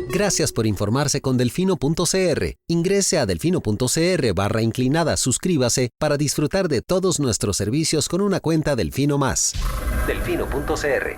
Gracias por informarse con Delfino.cr. Ingrese a delfino.cr/inclinada, suscríbase para disfrutar de todos nuestros servicios con una cuenta Delfino Más. Delfino.cr.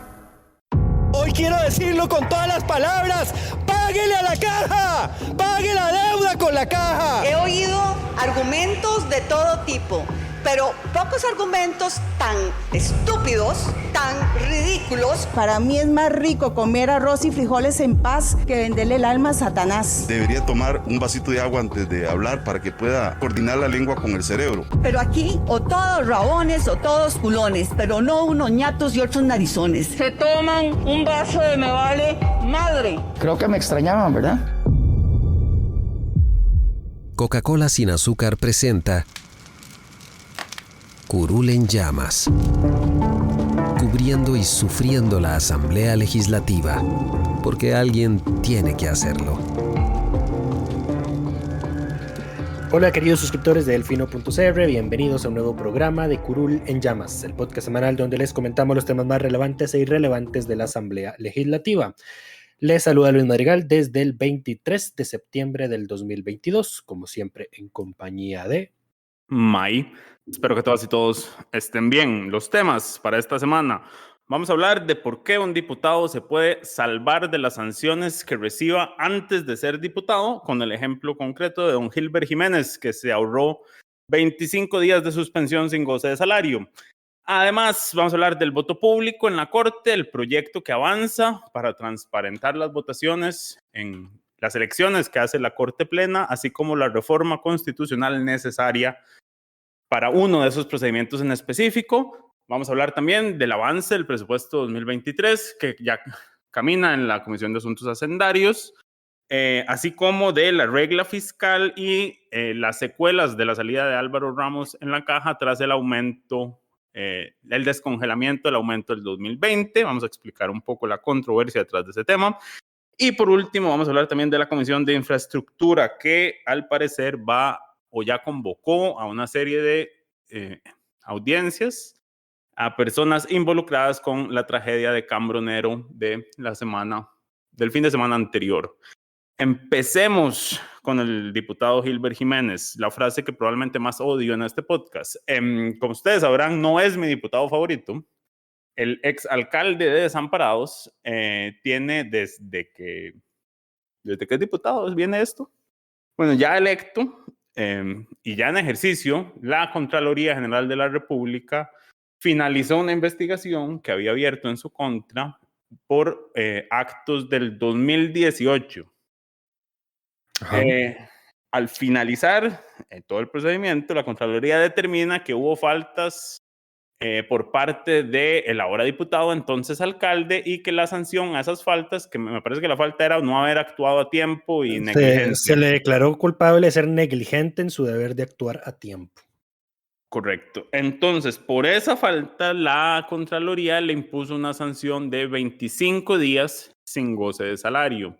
Hoy quiero decirlo con todas las palabras. ¡Páguele a la caja! ¡Pague la deuda con la caja! He oído argumentos de todo tipo, pero pocos argumentos tan estúpidos, tan ridículos. Para mí es más rico comer arroz y frijoles en paz que venderle el alma a Satanás. Debería tomar un vasito de agua antes de hablar para que pueda coordinar la lengua con el cerebro. Pero aquí, o todos rabones o todos culones, pero no unos ñatos y otros narizones. Se toman un vaso de me vale madre. Creo que me extrañaban, ¿verdad? Coca-Cola sin azúcar presenta Curul en llamas, cubriendo y sufriendo la Asamblea Legislativa, porque alguien tiene que hacerlo. Hola queridos suscriptores de Delfino.cr, bienvenidos a un nuevo programa de Curul en llamas, el podcast semanal donde les comentamos los temas más relevantes e irrelevantes de la Asamblea Legislativa. Les saluda Luis Madrigal desde el 23 de septiembre del 2022, como siempre en compañía de May. Espero que todas y todos estén bien. Los temas para esta semana. Vamos a hablar de por qué un diputado se puede salvar de las sanciones que reciba antes de ser diputado, con el ejemplo concreto de don Gilbert Jiménez, que se ahorró 25 días de suspensión sin goce de salario. Además, vamos a hablar del voto público en la Corte, el proyecto que avanza para transparentar las votaciones en las elecciones que hace la Corte Plena, así como la reforma constitucional necesaria para uno de esos procedimientos en específico. Vamos a hablar también del avance del presupuesto 2023, que ya camina en la Comisión de Asuntos Hacendarios, así como de la regla fiscal y las secuelas de la salida de Álvaro Ramos en la caja tras el aumento, el descongelamiento del aumento del 2020. Vamos a explicar un poco la controversia detrás de ese tema. Y por último, vamos a hablar también de la Comisión de Infraestructura, que al parecer va o ya convocó a una serie de audiencias a personas involucradas con la tragedia de Cambronero de del fin de semana anterior. Empecemos con el diputado Gilbert Jiménez, la frase que probablemente más odio en este podcast. Como ustedes sabrán, no es mi diputado favorito. El exalcalde de Desamparados tiene desde que es diputado, viene esto. Bueno, ya electo y ya en ejercicio, la Contraloría General de la República finalizó una investigación que había abierto en su contra por actos del 2018. Al finalizar todo el procedimiento, la Contraloría determina que hubo faltas por parte del ahora diputado, entonces alcalde, y que la sanción a esas faltas, que me parece que la falta era no haber actuado a tiempo y negligencia. Se le declaró culpable de ser negligente en su deber de actuar a tiempo. Correcto. Entonces, por esa falta, la Contraloría le impuso una sanción de 25 días sin goce de salario.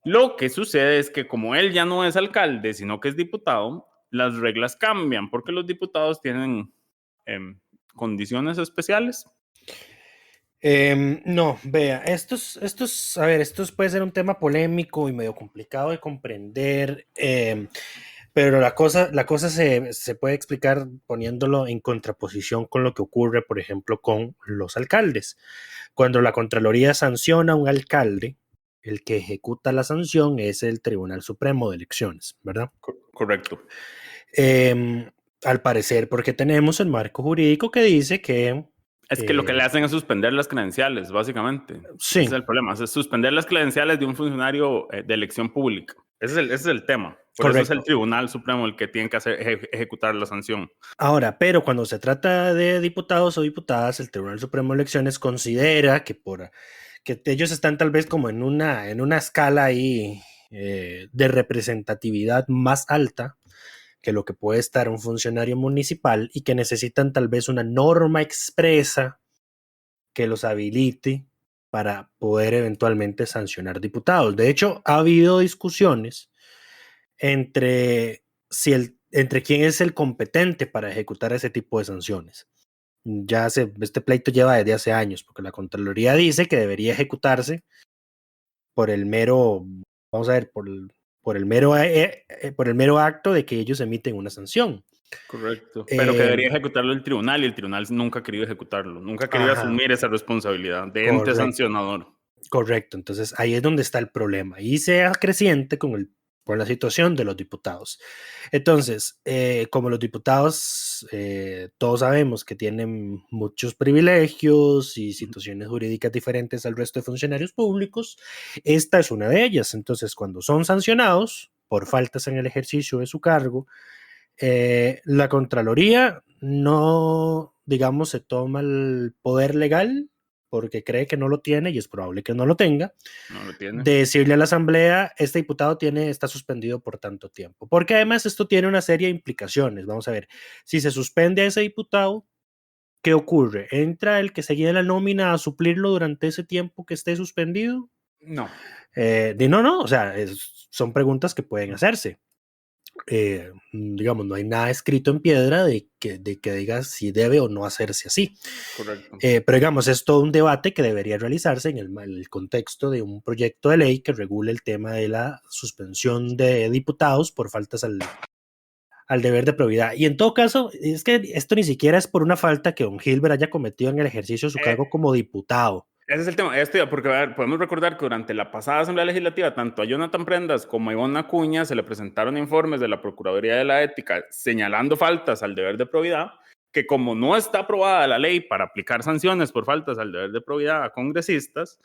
Lo que sucede es que como él ya no es alcalde, sino que es diputado, las reglas cambian, porque los diputados tienen condiciones especiales. No, vea, esto puede ser un tema polémico y medio complicado de comprender, pero la cosa se puede explicar poniéndolo en contraposición con lo que ocurre, por ejemplo, con los alcaldes. Cuando la Contraloría sanciona a un alcalde, el que ejecuta la sanción es el Tribunal Supremo de Elecciones, ¿verdad? Correcto. Al parecer, porque tenemos el marco jurídico que dice que... Es que lo que le hacen es suspender las credenciales, básicamente. Sí. Ese es el problema, es suspender las credenciales de un funcionario de elección pública. Ese es el tema. Por Correcto. Eso es el Tribunal Supremo el que tiene que ejecutar la sanción. Ahora, pero cuando se trata de diputados o diputadas, el Tribunal Supremo de Elecciones considera que ellos están tal vez como en una escala ahí de representatividad más alta que lo que puede estar un funcionario municipal y que necesitan tal vez una norma expresa que los habilite para poder eventualmente sancionar diputados. De hecho, ha habido discusiones entre quién es el competente para ejecutar ese tipo de sanciones. Este pleito lleva desde hace años, porque la Contraloría dice que debería ejecutarse por el mero vamos a ver, por el mero acto de que ellos emiten una sanción. Correcto. Pero que debería ejecutarlo el tribunal y el tribunal nunca ha querido ejecutarlo, nunca ha querido asumir esa responsabilidad de ente sancionador. Correcto, entonces ahí es donde está el problema y sea creciente con la situación de los diputados. Entonces, como los diputados, todos sabemos que tienen muchos privilegios y situaciones jurídicas diferentes al resto de funcionarios públicos, esta es una de ellas. Entonces, cuando son sancionados por faltas en el ejercicio de su cargo, la Contraloría no, digamos, se toma el poder legal porque cree que no lo tiene y es probable que no lo tenga, de decirle a la Asamblea, este diputado está suspendido por tanto tiempo. Porque además esto tiene una serie de implicaciones. Vamos a ver, si se suspende a ese diputado, ¿qué ocurre? ¿Entra el que seguía la nómina a suplirlo durante ese tiempo que esté suspendido? No. No, o sea, son preguntas que pueden hacerse. Digamos, no hay nada escrito en piedra de que diga si debe o no hacerse así. Correcto. Pero digamos, es todo un debate que debería realizarse en el contexto de un proyecto de ley que regule el tema de la suspensión de diputados por faltas al deber de probidad. Y en todo caso, es que esto ni siquiera es por una falta que don Gilbert haya cometido en el ejercicio de su cargo como diputado. Ese es el tema, porque podemos recordar que durante la pasada Asamblea Legislativa, tanto a Jonathan Prendas como a Ivonne Acuña se le presentaron informes de la Procuraduría de la Ética señalando faltas al deber de probidad, que como no está aprobada la ley para aplicar sanciones por faltas al deber de probidad a congresistas,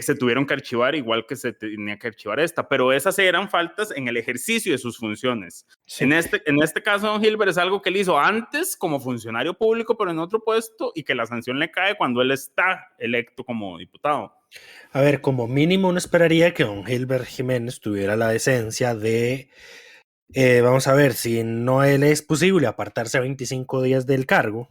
se tuvieron que archivar igual que se tenía que archivar esta, pero esas eran faltas en el ejercicio de sus funciones. Sí. En este caso, don Gilbert, es algo que él hizo antes como funcionario público, pero en otro puesto, y que la sanción le cae cuando él está electo como diputado. A ver, como mínimo uno esperaría que don Gilbert Jiménez tuviera la decencia de, vamos a ver, si no él es posible apartarse 25 días del cargo,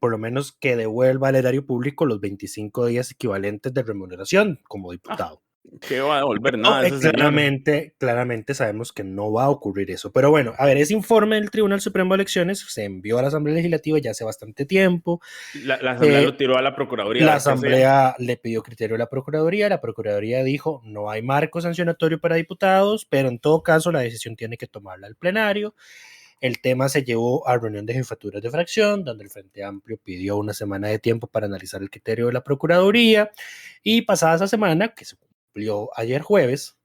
por lo menos que devuelva al erario público los 25 días equivalentes de remuneración como diputado. ¿Qué va a devolver? Nada. Claramente sabemos que no va a ocurrir eso. Pero bueno, a ver, ese informe del Tribunal Supremo de Elecciones se envió a la Asamblea Legislativa ya hace bastante tiempo. La Asamblea lo tiró a la Procuraduría. La Asamblea le pidió criterio a la Procuraduría dijo, no hay marco sancionatorio para diputados, pero en todo caso la decisión tiene que tomarla el plenario. El tema se llevó a reunión de jefaturas de fracción, donde el Frente Amplio pidió una semana de tiempo para analizar el criterio de la Procuraduría, y pasada esa semana, que se cumplió ayer jueves,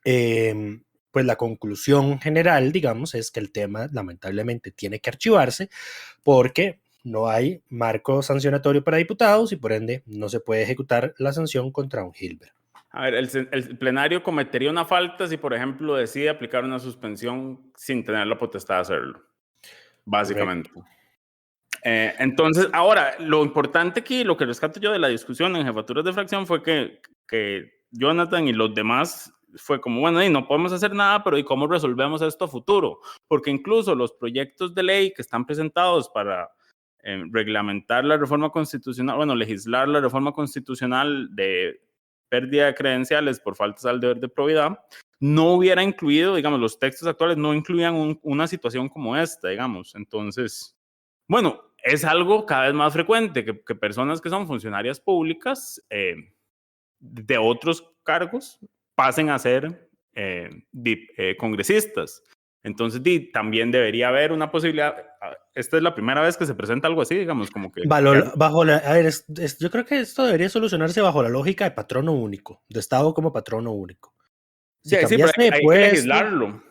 pues la conclusión general, digamos, es que el tema lamentablemente tiene que archivarse porque no hay marco sancionatorio para diputados y por ende no se puede ejecutar la sanción contra un Gilbert. A ver, el plenario cometería una falta si, por ejemplo, decide aplicar una suspensión sin tener la potestad de hacerlo, básicamente. Entonces, ahora, lo importante aquí, lo que rescato yo de la discusión en jefaturas de fracción fue que Jonathan y los demás fue como, bueno, y no podemos hacer nada, pero ¿y cómo resolvemos esto a futuro? Porque incluso los proyectos de ley que están presentados para reglamentar la reforma constitucional, bueno, legislar la reforma constitucional de pérdida de credenciales por faltas al deber de probidad, no hubiera incluido, digamos, los textos actuales no incluían una situación como esta, digamos. Entonces, bueno, es algo cada vez más frecuente que personas que son funcionarias públicas de otros cargos pasen a ser congresistas. Entonces, también debería haber una posibilidad. Esta es la primera vez que se presenta algo así, digamos, como que... yo creo que esto debería solucionarse bajo la lógica de patrono único, de Estado como patrono único. Sí, pero hay que legislarlo.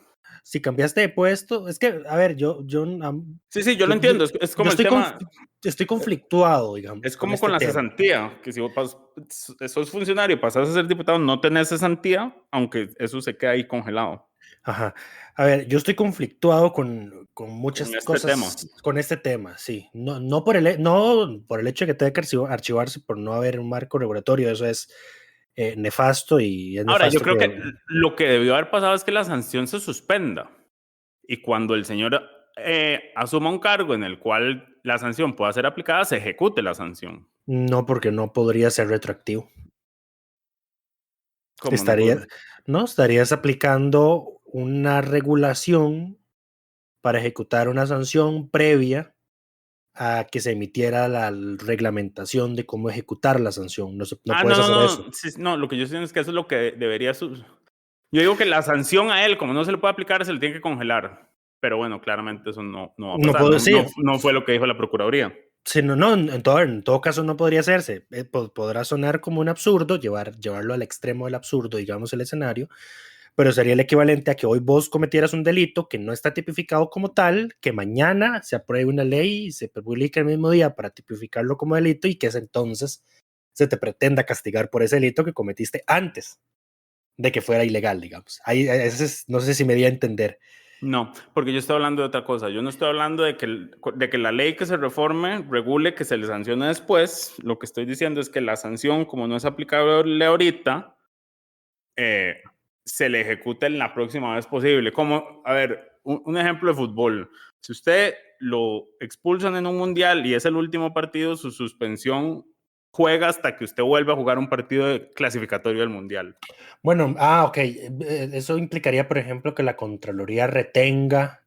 Si cambiaste de puesto, es que, a ver, yo lo entiendo, es como el tema... Estoy conflictuado, digamos. Es como con la cesantía, que si vos sos funcionario y pasas a ser diputado, no tenés cesantía, aunque eso se queda ahí congelado. Ajá. A ver, yo estoy conflictuado con muchas cosas con este tema, sí. No por el hecho de que tenga que archivarse por no haber un marco regulatorio, eso es nefasto y es nefasto. Ahora, yo creo que lo que debió haber pasado es que la sanción se suspenda y cuando el señor asuma un cargo en el cual la sanción pueda ser aplicada, se ejecute la sanción. No, porque no podría ser retroactivo. ¿Cómo estarías aplicando una regulación para ejecutar una sanción previa a que se emitiera la reglamentación de cómo ejecutar la sanción. No No, puedes hacer eso. Sí, no, lo que yo estoy diciendo es que eso es lo que debería... Yo digo que la sanción a él, como no se le puede aplicar, se le tiene que congelar. Pero bueno, claramente eso no va a No pasar. puedo decir. No fue lo que dijo la Procuraduría. Sí, no, en todo caso no podría hacerse. Podrá sonar como un absurdo, llevarlo al extremo del absurdo, digamos, el escenario, pero sería el equivalente a que hoy vos cometieras un delito que no está tipificado como tal, que mañana se apruebe una ley y se publique el mismo día para tipificarlo como delito y que es entonces se te pretenda castigar por ese delito que cometiste antes de que fuera ilegal, digamos. Ahí, no sé si me di a entender. No, porque yo estoy hablando de otra cosa. Yo no estoy hablando de que la ley que se reforme regule que se le sancione después. Lo que estoy diciendo es que la sanción, como no es aplicable ahorita, se le ejecute en la próxima vez posible. Como, a ver, un ejemplo de fútbol. Si usted lo expulsan en un mundial y es el último partido, su suspensión juega hasta que usted vuelva a jugar un partido clasificatorio del mundial. Bueno, ok. Eso implicaría, por ejemplo, que la Contraloría retenga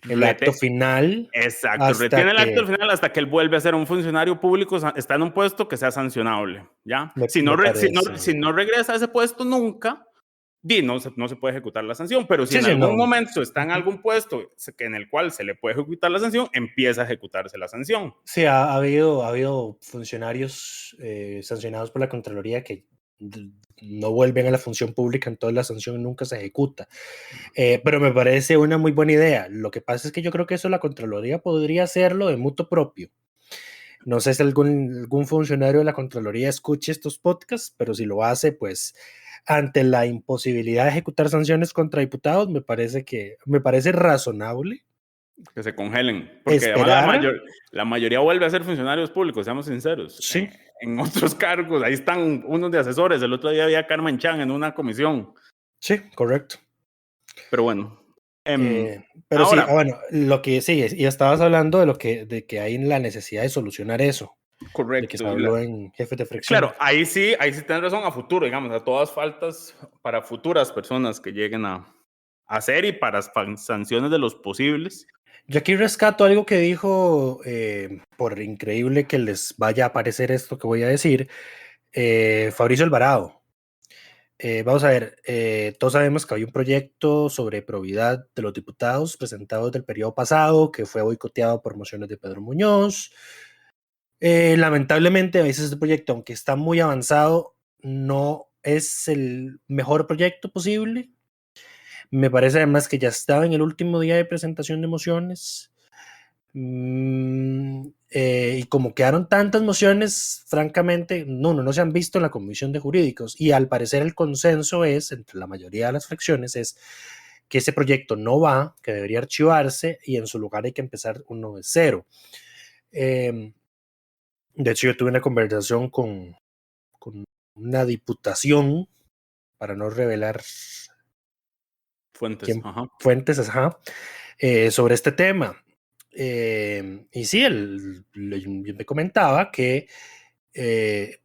el acto final. Exacto, retiene el acto final hasta que él vuelve a ser un funcionario público, está en un puesto que sea sancionable, ¿ya? Si no regresa a ese puesto nunca, no se puede ejecutar la sanción, pero si en algún momento está en algún puesto en el cual se le puede ejecutar la sanción, empieza a ejecutarse la sanción. Sí, ha habido funcionarios sancionados por la Contraloría que no vuelven a la función pública, entonces la sanción nunca se ejecuta. Pero me parece una muy buena idea. Lo que pasa es que yo creo que eso la Contraloría podría hacerlo de mutuo propio. No sé si algún funcionario de la Contraloría escuche estos podcasts, pero si lo hace, pues ante la imposibilidad de ejecutar sanciones contra diputados, me parece razonable que se congelen, porque además la mayoría vuelve a ser funcionarios públicos, seamos sinceros. Sí. En otros cargos, ahí están unos de asesores. El otro día había Carmen Chan en una comisión. Sí, correcto. Pero bueno. Pero ahora, sí, bueno, lo que sí, y estabas hablando de que hay la necesidad de solucionar eso. Correcto. De que se habló en Jefes de Fracción. Claro, ahí sí tienes razón, a futuro, digamos, a todas faltas para futuras personas que lleguen a hacer y para sanciones de los posibles. Yo aquí rescato algo que dijo, por increíble que les vaya a parecer esto que voy a decir, Fabricio Alvarado. Vamos a ver, todos sabemos que hay un proyecto sobre probidad de los diputados presentado desde el periodo pasado que fue boicoteado por mociones de Pedro Muñoz. Lamentablemente, a veces este proyecto, aunque está muy avanzado, no es el mejor proyecto posible. Me parece además que ya estaba en el último día de presentación de mociones. Y como quedaron tantas mociones, francamente, no se han visto en la Comisión de Jurídicos. Y al parecer el consenso es, entre la mayoría de las fracciones, es que ese proyecto no va, que debería archivarse y en su lugar hay que empezar uno de cero. De hecho, yo tuve una conversación con una diputación, para no revelar fuentes, sobre este tema. Y sí, él me comentaba que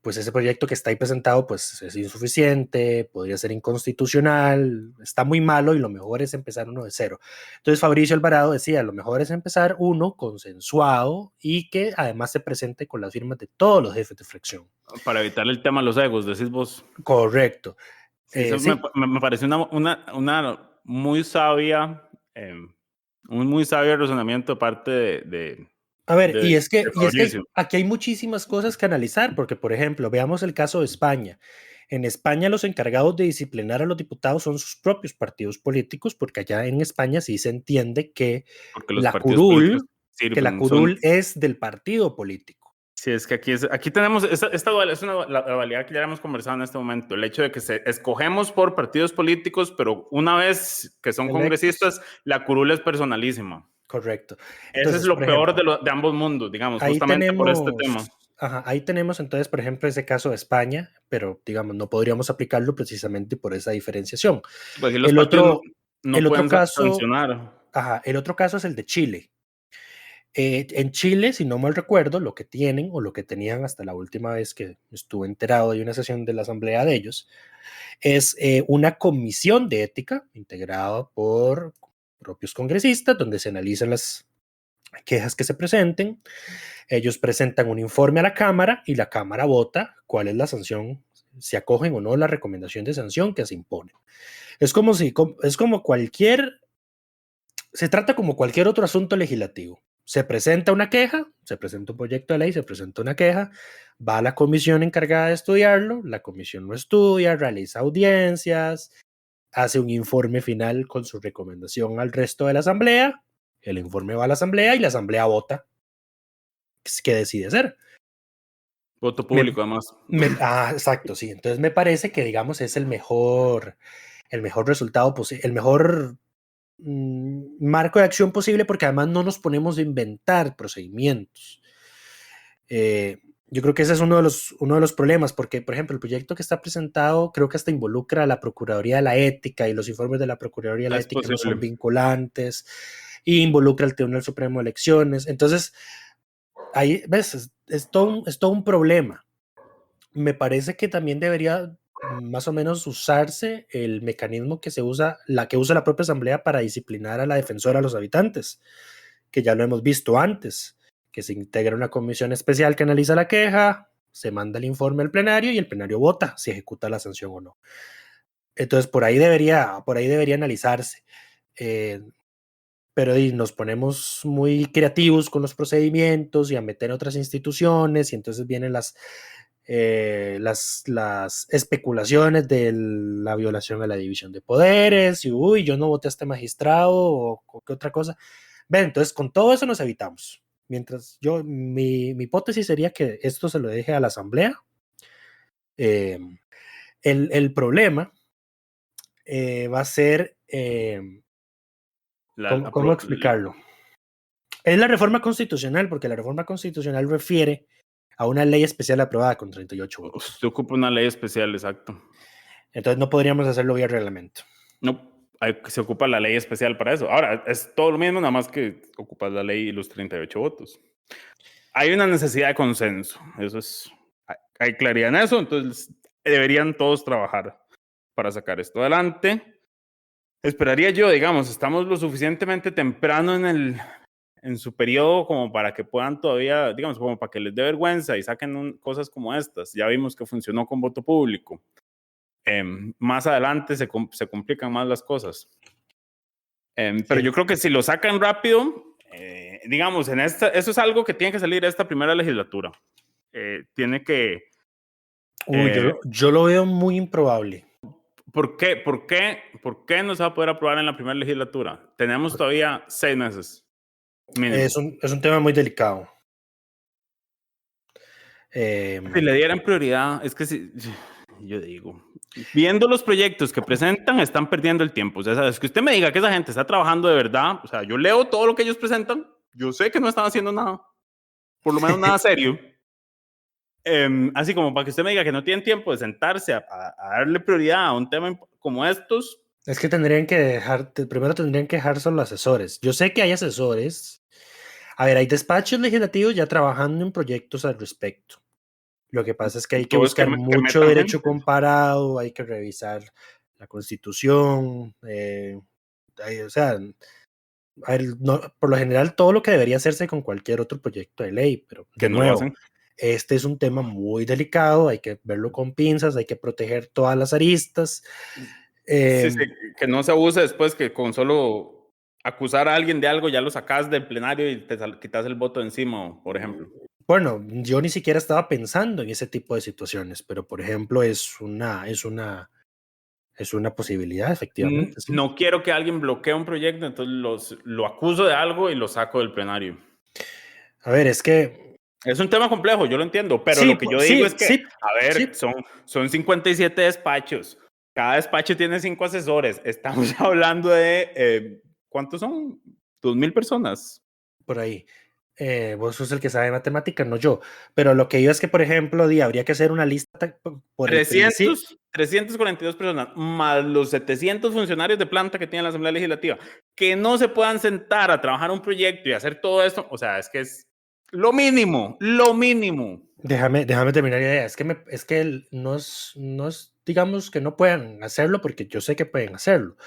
pues ese proyecto que está ahí presentado pues es insuficiente, podría ser inconstitucional, está muy malo y lo mejor es empezar uno de cero. Entonces Fabricio Alvarado decía, lo mejor es empezar uno consensuado y que además se presente con las firmas de todos los jefes de fracción. Para evitar el tema de los egos, decís vos. Correcto. Sí, sí. Me parece una muy sabia, un muy sabio razonamiento de parte de a ver, y es que aquí hay muchísimas cosas que analizar, porque, por ejemplo, veamos el caso de España. En España los encargados de disciplinar a los diputados son sus propios partidos políticos, porque allá en España sí se entiende que la curul es del partido político. Sí, es que aquí tenemos esta la dualidad que ya hemos conversado en este momento, el hecho de que escogemos por partidos políticos, pero una vez que son congresistas, la curul es personalísima. Correcto. Entonces, ese es lo peor de ambos mundos, digamos, justamente por este tema. Ajá, ahí tenemos entonces, por ejemplo, ese caso de España, pero digamos, no podríamos aplicarlo precisamente por esa diferenciación. Pues si el otro caso, sancionar. Ajá, el otro caso es el de Chile. En Chile, si no mal recuerdo, lo que tienen o lo que tenían hasta la última vez que estuve enterado de una sesión de la asamblea de ellos, es una comisión de ética integrada por propios congresistas, donde se analizan las quejas que se presenten, ellos presentan un informe a la Cámara y la Cámara vota cuál es la sanción, si acogen o no la recomendación de sanción que se impone. Es como se trata como cualquier otro asunto legislativo. Se presenta una queja, se presenta un proyecto de ley, se presenta una queja, va a la comisión encargada de estudiarlo, la comisión lo estudia, realiza audiencias, hace un informe final con su recomendación al resto de la asamblea, el informe va a la asamblea y la asamblea vota qué decide hacer. Voto público, además. Exacto, sí. Entonces me parece que, digamos, es el mejor resultado posible, el mejor marco de acción posible, porque además no nos ponemos a inventar procedimientos. Yo creo que ese es uno de los problemas, porque, por ejemplo, el proyecto que está presentado creo que hasta involucra a la Procuraduría de la Ética y los informes de la Procuraduría de la Ética no son vinculantes, y involucra al Tribunal Supremo de Elecciones. Entonces, ahí, ¿ves? Es todo un problema. Me parece que también debería más o menos usarse el mecanismo que usa la propia Asamblea para disciplinar a la defensora de los habitantes, que ya lo hemos visto antes, que se integra una comisión especial que analiza la queja, se manda el informe al plenario y el plenario vota si ejecuta la sanción o no. Entonces por ahí debería analizarse. Pero nos ponemos muy creativos con los procedimientos y a meter otras instituciones, y entonces vienen las especulaciones de la violación a la división de poderes, y yo no voté a este magistrado, o qué otra cosa. Entonces con todo eso nos evitamos. Mientras mi hipótesis sería que esto se lo deje a la asamblea. El problema va a ser ¿cómo explicarlo? Es la reforma constitucional, porque la reforma constitucional refiere a una ley especial aprobada con 38 votos. Se ocupa una ley especial, exacto. Entonces no podríamos hacerlo vía reglamento. No, se ocupa la ley especial para eso. Ahora, es todo lo mismo, nada más que ocupas la ley y los 38 votos. Hay una necesidad de consenso, hay claridad en eso, entonces deberían todos trabajar para sacar esto adelante. Esperaría yo, digamos, estamos lo suficientemente temprano en su periodo como para que puedan todavía, digamos, como para que les dé vergüenza y saquen cosas como estas. Ya vimos que funcionó con voto público. Más adelante se complican más las cosas. Pero yo creo que si lo sacan rápido, digamos, eso es algo que tiene que salir de esta primera legislatura. Tiene que... yo lo veo muy improbable. ¿Por qué no se va a poder aprobar en la primera legislatura? Tenemos todavía 6 meses. Es un tema muy delicado. Si le dieran prioridad, es que yo digo, viendo los proyectos que presentan, están perdiendo el tiempo. O sea, es que usted me diga que esa gente está trabajando de verdad. O sea, yo leo todo lo que ellos presentan. Yo sé que no están haciendo nada. Por lo menos nada serio. Así como para que usted me diga que no tienen tiempo de sentarse a darle prioridad a un tema como estos. Es que primero tendrían que dejar solo asesores. Yo sé que hay asesores. A ver, hay despachos legislativos ya trabajando en proyectos al respecto. Lo que pasa es que hay que buscar mucho derecho comparado, hay que revisar la Constitución. O sea, a ver, por lo general todo lo que debería hacerse con cualquier otro proyecto de ley, pero de nuevo, este es un tema muy delicado, hay que verlo con pinzas, hay que proteger todas las aristas. Sí, que no se abuse después, que con solo acusar a alguien de algo ya lo sacas del plenario y te quitas el voto encima, por ejemplo. Bueno, yo ni siquiera estaba pensando en ese tipo de situaciones, pero por ejemplo es una posibilidad, efectivamente. Sí. No quiero que alguien bloquee un proyecto, entonces lo acuso de algo y lo saco del plenario. A ver, es que... Es un tema complejo, yo lo entiendo, pero lo que yo digo es que, son 57 despachos. Cada despacho tiene 5 asesores. Estamos hablando de, ¿cuántos son? 2,000 personas. Por ahí. Vos sos el que sabe matemáticas, no yo. Pero lo que digo es que, por ejemplo, habría que hacer una lista por 342 personas, más los 700 funcionarios de planta que tiene la Asamblea Legislativa, que no se puedan sentar a trabajar un proyecto y hacer todo esto. O sea, es que es lo mínimo. Déjame terminar la idea. Es que no es, digamos, que no puedan hacerlo, porque yo sé que pueden hacerlo.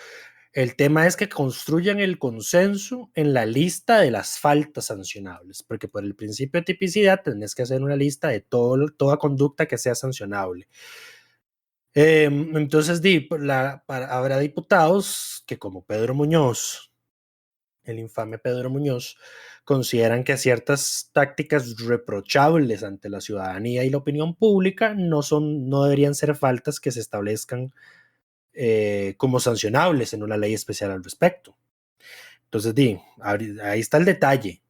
El tema es que construyan el consenso en la lista de las faltas sancionables, porque por el principio de tipicidad tenés que hacer una lista de toda conducta que sea sancionable. Entonces, habrá diputados que, como Pedro Muñoz, el infame Pedro Muñoz, consideran que ciertas tácticas reprochables ante la ciudadanía y la opinión pública no deberían ser faltas que se establezcan como sancionables en una ley especial al respecto. Entonces, ahí está el detalle,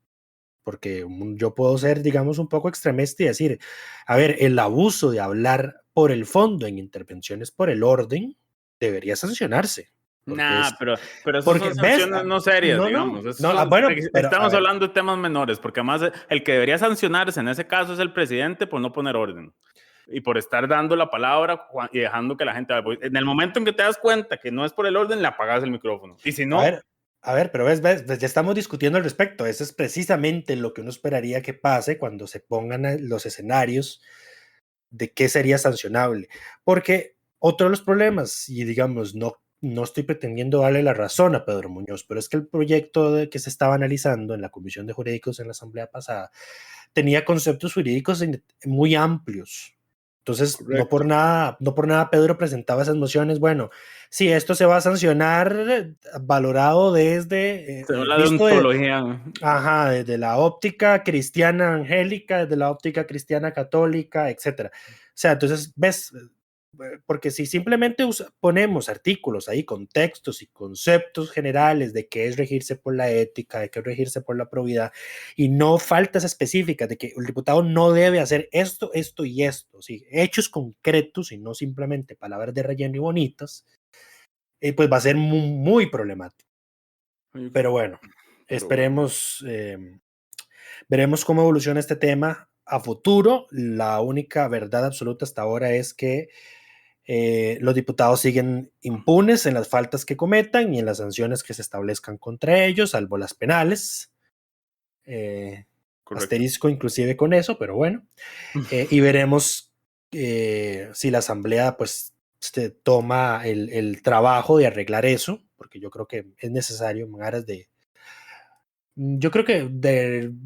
porque yo puedo ser, digamos, un poco extremista y decir, a ver, el abuso de hablar por el fondo en intervenciones por el orden debería sancionarse. Nah, pero esas son sanciones no serias, digamos. Estamos hablando de temas menores, porque además el que debería sancionarse en ese caso es el presidente por no poner orden y por estar dando la palabra y dejando que la gente... En el momento en que te das cuenta que no es por el orden, le apagas el micrófono. Y si no... A ver, pero ves, ya estamos discutiendo al respecto. Eso es precisamente lo que uno esperaría que pase cuando se pongan los escenarios de qué sería sancionable. Porque otro de los problemas, y digamos, no estoy pretendiendo darle la razón a Pedro Muñoz, pero es que el proyecto que se estaba analizando en la Comisión de Jurídicos en la Asamblea pasada tenía conceptos jurídicos muy amplios. Entonces, no por nada Pedro presentaba esas mociones. Bueno, si esto se va a sancionar, valorado desde... se habla de ontología. Desde la óptica cristiana angélica, desde la óptica cristiana católica, etc. O sea, entonces, ves... Porque si simplemente ponemos artículos ahí con textos y conceptos generales de qué es regirse por la ética, de qué es regirse por la probidad, y no faltas específicas de que el diputado no debe hacer esto, esto y esto, ¿sí? Hechos concretos y no simplemente palabras de relleno y bonitas, pues va a ser muy, muy problemático. Pero bueno, esperemos, veremos cómo evoluciona este tema a futuro. La única verdad absoluta hasta ahora es que los diputados siguen impunes en las faltas que cometan y en las sanciones que se establezcan contra ellos, salvo las penales. Asterisco inclusive con eso, pero bueno. Y veremos si la Asamblea pues toma el trabajo de arreglar eso, porque yo creo que es necesario en aras de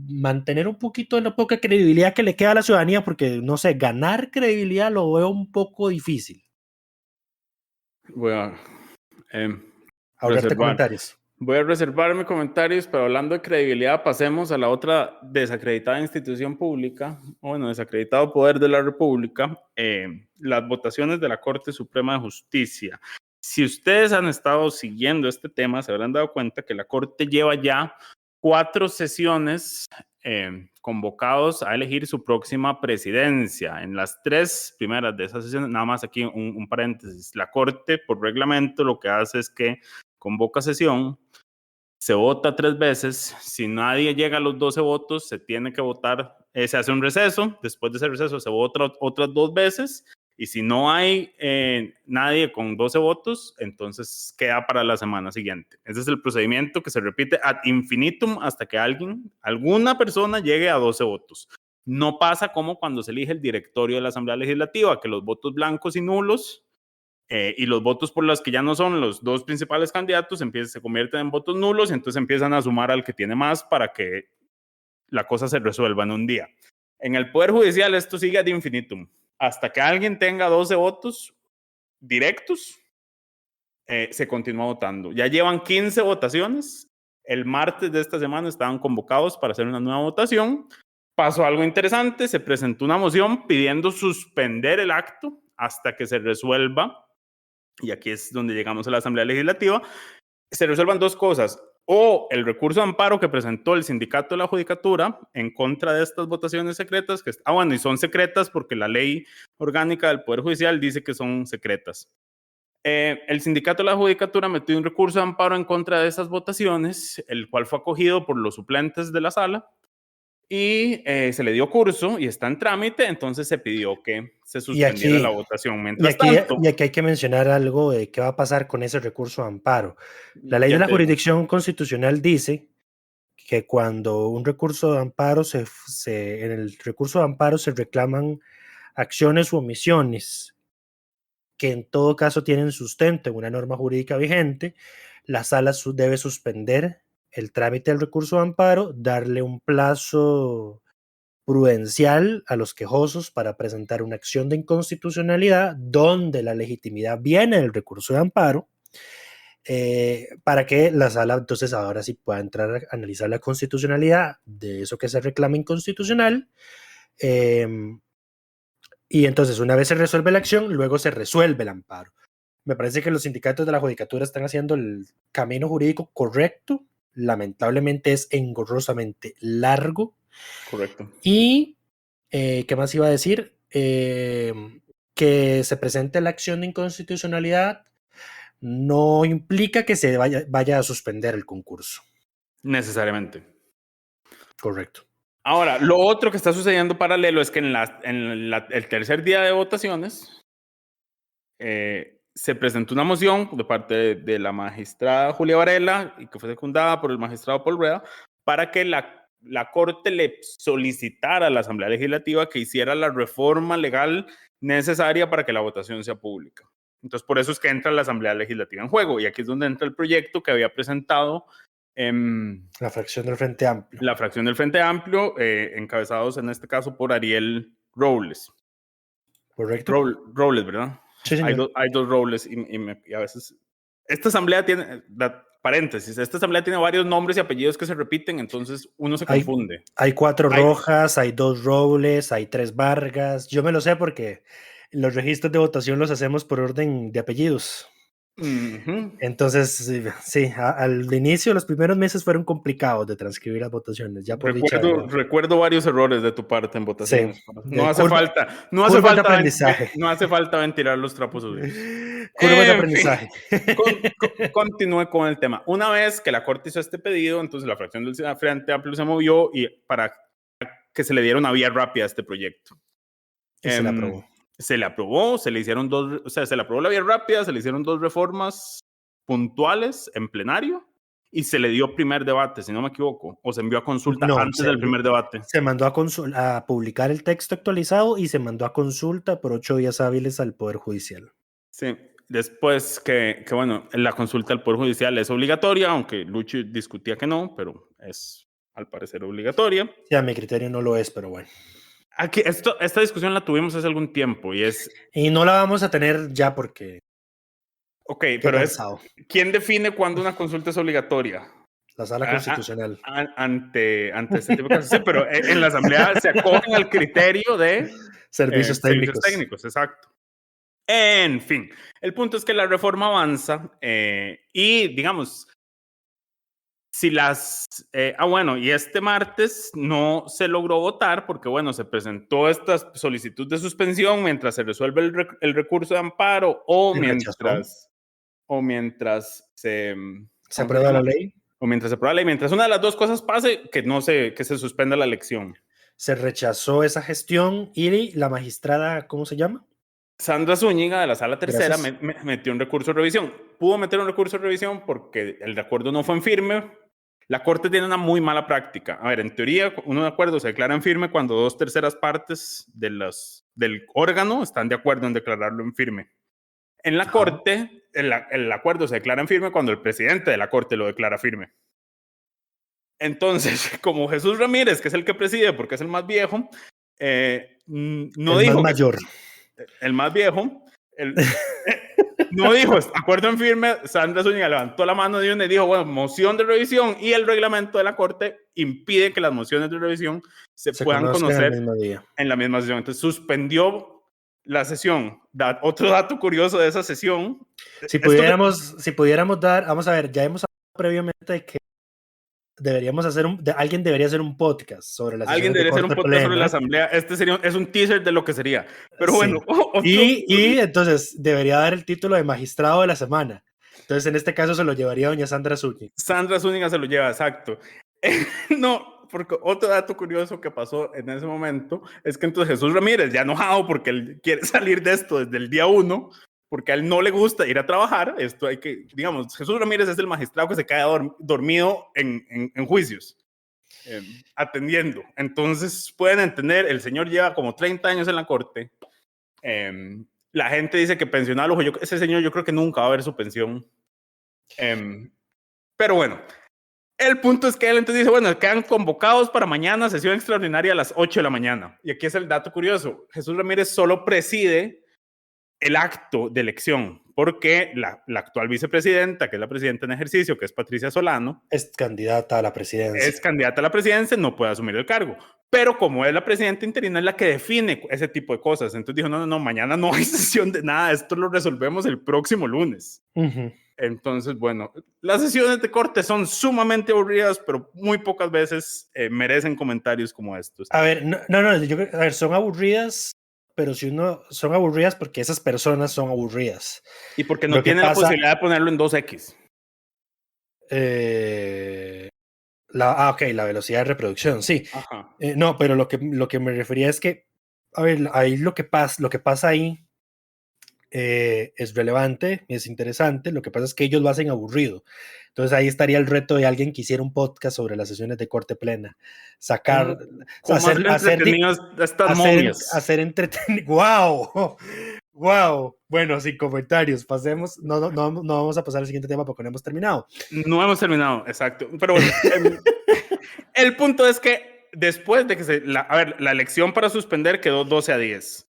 mantener un poquito de la poca credibilidad que le queda a la ciudadanía, porque no sé, ganar credibilidad lo veo un poco difícil. Voy a comentarios. Voy a reservarme comentarios, pero hablando de credibilidad, pasemos a la otra desacreditada institución pública, desacreditado poder de la República, las votaciones de la Corte Suprema de Justicia. Si ustedes han estado siguiendo este tema, se habrán dado cuenta que la Corte lleva ya 4 sesiones convocados a elegir su próxima presidencia. En las 3 primeras de esas sesiones, nada más aquí un paréntesis, la Corte por reglamento lo que hace es que convoca sesión, se vota 3 veces, si nadie llega a los 12 votos, se tiene que votar, se hace un receso, después de ese receso se vota otras 2 veces, y si no hay nadie con 12 votos, entonces queda para la semana siguiente. Ese es el procedimiento que se repite ad infinitum hasta que alguna persona llegue a 12 votos. No pasa como cuando se elige el directorio de la Asamblea Legislativa, que los votos blancos y nulos y los votos por los que ya no son los 2 principales candidatos se convierten en votos nulos y entonces empiezan a sumar al que tiene más para que la cosa se resuelva en un día. En el Poder Judicial esto sigue ad infinitum. Hasta que alguien tenga 12 votos directos, se continúa votando. Ya llevan 15 votaciones. El martes de esta semana estaban convocados para hacer una nueva votación. Pasó algo interesante. Se presentó una moción pidiendo suspender el acto hasta que se resuelva. Y aquí es donde llegamos a la Asamblea Legislativa. Se resuelvan 2 cosas. O el recurso de amparo que presentó el Sindicato de la Judicatura en contra de estas votaciones secretas, y son secretas porque la ley orgánica del Poder Judicial dice que son secretas. El Sindicato de la Judicatura metió un recurso de amparo en contra de esas votaciones, el cual fue acogido por los suplentes de la sala, y se le dio curso y está en trámite, entonces se pidió que se suspendiera la votación. Y aquí hay que mencionar algo de qué va a pasar con ese recurso de amparo. La ley de la jurisdicción constitucional dice que cuando un recurso de amparo en el recurso de amparo se reclaman acciones u omisiones que en todo caso tienen sustento en una norma jurídica vigente, la sala debe suspender el trámite del recurso de amparo, darle un plazo prudencial a los quejosos para presentar una acción de inconstitucionalidad donde la legitimidad viene del recurso de amparo, para que la sala entonces ahora sí pueda entrar a analizar la constitucionalidad de eso que se reclama inconstitucional. Y entonces una vez se resuelve la acción, luego se resuelve el amparo. Me parece que los sindicatos de la judicatura están haciendo el camino jurídico correcto. Lamentablemente es engorrosamente largo. Correcto. Y, ¿qué más iba a decir? Que se presente la acción de inconstitucionalidad no implica que se vaya a suspender el concurso. Necesariamente. Correcto. Ahora, lo otro que está sucediendo paralelo es que en el tercer día de votaciones se presentó una moción de parte de la magistrada Julia Varela y que fue secundada por el magistrado Paul Rueda para que la Corte le solicitara a la Asamblea Legislativa que hiciera la reforma legal necesaria para que la votación sea pública. Entonces, por eso es que entra la Asamblea Legislativa en juego, y aquí es donde entra el proyecto que había presentado la fracción del Frente Amplio. La fracción del Frente Amplio, encabezados en este caso por Ariel Robles. Correcto. Robles, ¿verdad? Sí, hay dos Robles y a veces... Esta asamblea tiene... Paréntesis, esta asamblea tiene varios nombres y apellidos que se repiten, entonces uno se confunde. Hay 4 Rojas, hay 2 Robles, hay 3 Vargas. Yo me lo sé porque los registros de votación los hacemos por orden de apellidos. Entonces, sí, al inicio los primeros meses fueron complicados de transcribir las votaciones. Ya recuerdo varios errores de tu parte en votaciones. Sí. No hace falta ventilar los trapos sucios. Curvas de aprendizaje. Continúe con el tema. Una vez que la Corte hizo este pedido, entonces la fracción del Frente Amplio se movió y para que se le diera una vía rápida a este proyecto. Y se le aprobó. Se le aprobó, se le aprobó la vía rápida, se le hicieron 2 reformas puntuales en plenario y se le dio primer debate, si no me equivoco, o se envió a consulta antes del primer debate. Se mandó a publicar el texto actualizado y se mandó a consulta por 8 días hábiles al Poder Judicial. Sí, después que bueno, la consulta al Poder Judicial es obligatoria, aunque Luchi discutía que no, pero es al parecer obligatoria. Sí, a mi criterio no lo es, pero bueno. Aquí, esta discusión la tuvimos hace algún tiempo y no la vamos a tener ya porque... Ok, pero ¿quién define cuándo una consulta es obligatoria? La Sala Constitucional. Ante este tipo de cosas. Sí, pero en la Asamblea se acogen al criterio de... Servicios técnicos. Servicios técnicos, exacto. En fin, el punto es que la reforma avanza y, digamos... Si y este martes no se logró votar porque, bueno, se presentó esta solicitud de suspensión mientras se resuelve el recurso de amparo o mientras se aprueba la ley. O mientras se aprueba la ley. Mientras una de las dos cosas pase, que se suspenda la elección. Se rechazó esa gestión y la magistrada, ¿cómo se llama? Sandra Zúñiga, de la Sala Tercera, metió un recurso de revisión. Pudo meter un recurso de revisión porque el acuerdo no fue en firme. La Corte tiene una muy mala práctica. A ver, en teoría, un acuerdo se declara en firme cuando 2/3 partes del órgano están de acuerdo en declararlo en firme. En la Corte, el acuerdo se declara en firme cuando el presidente de la Corte lo declara firme. Entonces, como Jesús Ramírez, que es el que preside porque es el más viejo, no dijo... El más mayor. El más viejo... No dijo, acuerdo en firme. Sandra Zúñiga levantó la mano de una y dijo, bueno, moción de revisión, y el reglamento de la Corte impide que las mociones de revisión se puedan conocer en la misma sesión. Entonces suspendió la sesión. Otro dato curioso de esa sesión. Si pudiéramos dar, vamos a ver, ya hemos hablado previamente de que alguien debería hacer un podcast sobre la Alguien debería hacer un podcast sobre la Asamblea. Es un teaser de lo que sería. Pero bueno. Y entonces debería dar el título de magistrado de la semana. Entonces en este caso se lo llevaría doña Sandra Zúñiga. Sandra Zúñiga se lo lleva, exacto. No, porque otro dato curioso que pasó en ese momento es que entonces Jesús Ramírez, ya enojado porque él quiere salir de esto desde el día 1, porque a él no le gusta ir a trabajar. Esto hay que, digamos, Jesús Ramírez es el magistrado que se queda dormido en juicios, atendiendo. Entonces, pueden entender, el señor lleva como 30 años en la Corte, La gente dice que pensionado, ese señor yo creo que nunca va a ver su pensión. Pero bueno, el punto es que él entonces dice, bueno, quedan convocados para mañana, sesión extraordinaria a las 8 de la mañana. Y aquí es el dato curioso. Jesús Ramírez solo preside el acto de elección, porque la actual vicepresidenta, que es la presidenta en ejercicio, que es Patricia Solano, es candidata a la presidencia. Es candidata a la presidencia, no puede asumir el cargo. Pero como es la presidenta interina, es la que define ese tipo de cosas. Entonces dijo, no, mañana no hay sesión de nada, esto lo resolvemos el próximo lunes. Entonces, bueno, las sesiones de corte son sumamente aburridas, pero muy pocas veces merecen comentarios como estos. A ver, yo creo, a ver, son aburridas, pero son aburridas porque esas personas son aburridas. Y porque no tienen la posibilidad de ponerlo en 2X. Ok, la velocidad de reproducción, sí. No, pero lo que me refería es que, a ver, ahí lo que pasa ahí es relevante, es interesante. Lo que pasa es que ellos lo hacen aburrido. Entonces ahí estaría el reto de alguien que hiciera un podcast sobre las sesiones de corte plena. Sacar, hacer entretenido. ¡Wow! ¡Wow! Bueno, sin comentarios, pasemos. No vamos a pasar al siguiente tema porque no hemos terminado. No hemos terminado, exacto. Pero bueno, el punto es que después de que la elección para suspender quedó 12-10.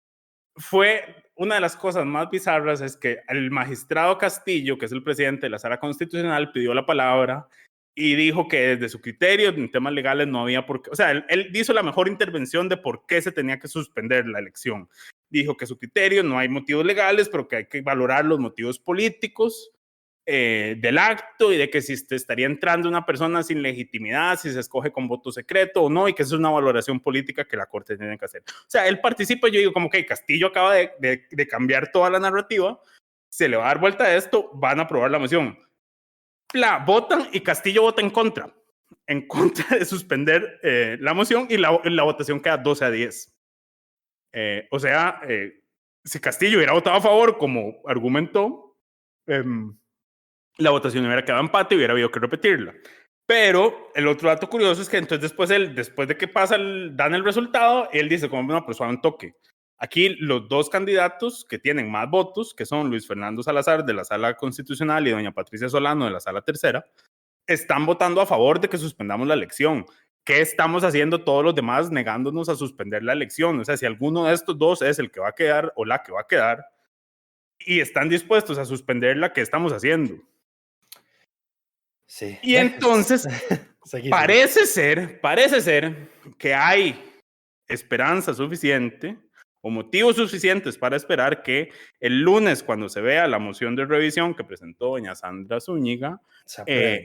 Fue una de las cosas más bizarras es que el magistrado Castillo, que es el presidente de la Sala Constitucional, pidió la palabra y dijo que desde su criterio en temas legales no había por qué, o sea, él hizo la mejor intervención de por qué se tenía que suspender la elección. Dijo que su criterio no hay motivos legales, pero que hay que valorar los motivos políticos del acto y de que si estaría entrando una persona sin legitimidad, si se escoge con voto secreto o no, y que eso es una valoración política que la Corte tiene que hacer. O sea, él participa y yo digo como que Castillo acaba de cambiar toda la narrativa, se le va a dar vuelta a esto, van a aprobar la moción. Votan y Castillo vota en contra de suspender la moción y la votación queda 12-10. O sea, si Castillo hubiera votado a favor como argumentó, la votación hubiera quedado empate y hubiera habido que repetirla. Pero el otro dato curioso es que entonces después de que dan el resultado, él dice como, no, pues suave un toque. Aquí los dos candidatos que tienen más votos, que son Luis Fernando Salazar de la Sala Constitucional y doña Patricia Solano de la Sala Tercera, están votando a favor de que suspendamos la elección. ¿Qué estamos haciendo todos los demás negándonos a suspender la elección? O sea, si alguno de estos dos es el que va a quedar o la que va a quedar y están dispuestos a suspender ¿qué estamos haciendo? Sí. Y entonces parece ser que hay esperanza suficiente o motivos suficientes para esperar que el lunes, cuando se vea la moción de revisión que presentó doña Sandra Zúñiga,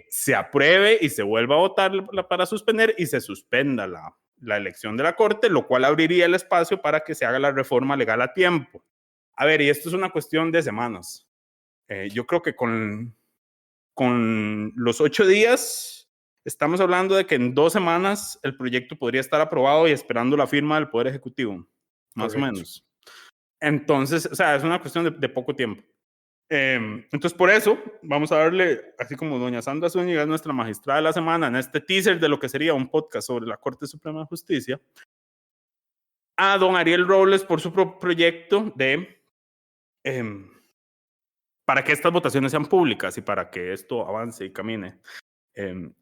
se apruebe y se vuelva a votar para suspender y se suspenda la elección de la Corte, lo cual abriría el espacio para que se haga la reforma legal a tiempo. A ver, y esto es una cuestión de semanas. Yo creo que con los 8 días, estamos hablando de que en 2 semanas el proyecto podría estar aprobado y esperando la firma del Poder Ejecutivo, más o menos. Entonces, o sea, es una cuestión de poco tiempo. Entonces, por eso, vamos a darle, así como doña Sandra Zúñiga es nuestra magistrada de la semana, en este teaser de lo que sería un podcast sobre la Corte Suprema de Justicia, a don Ariel Robles por su proyecto de... para que estas votaciones sean públicas y para que esto avance y camine.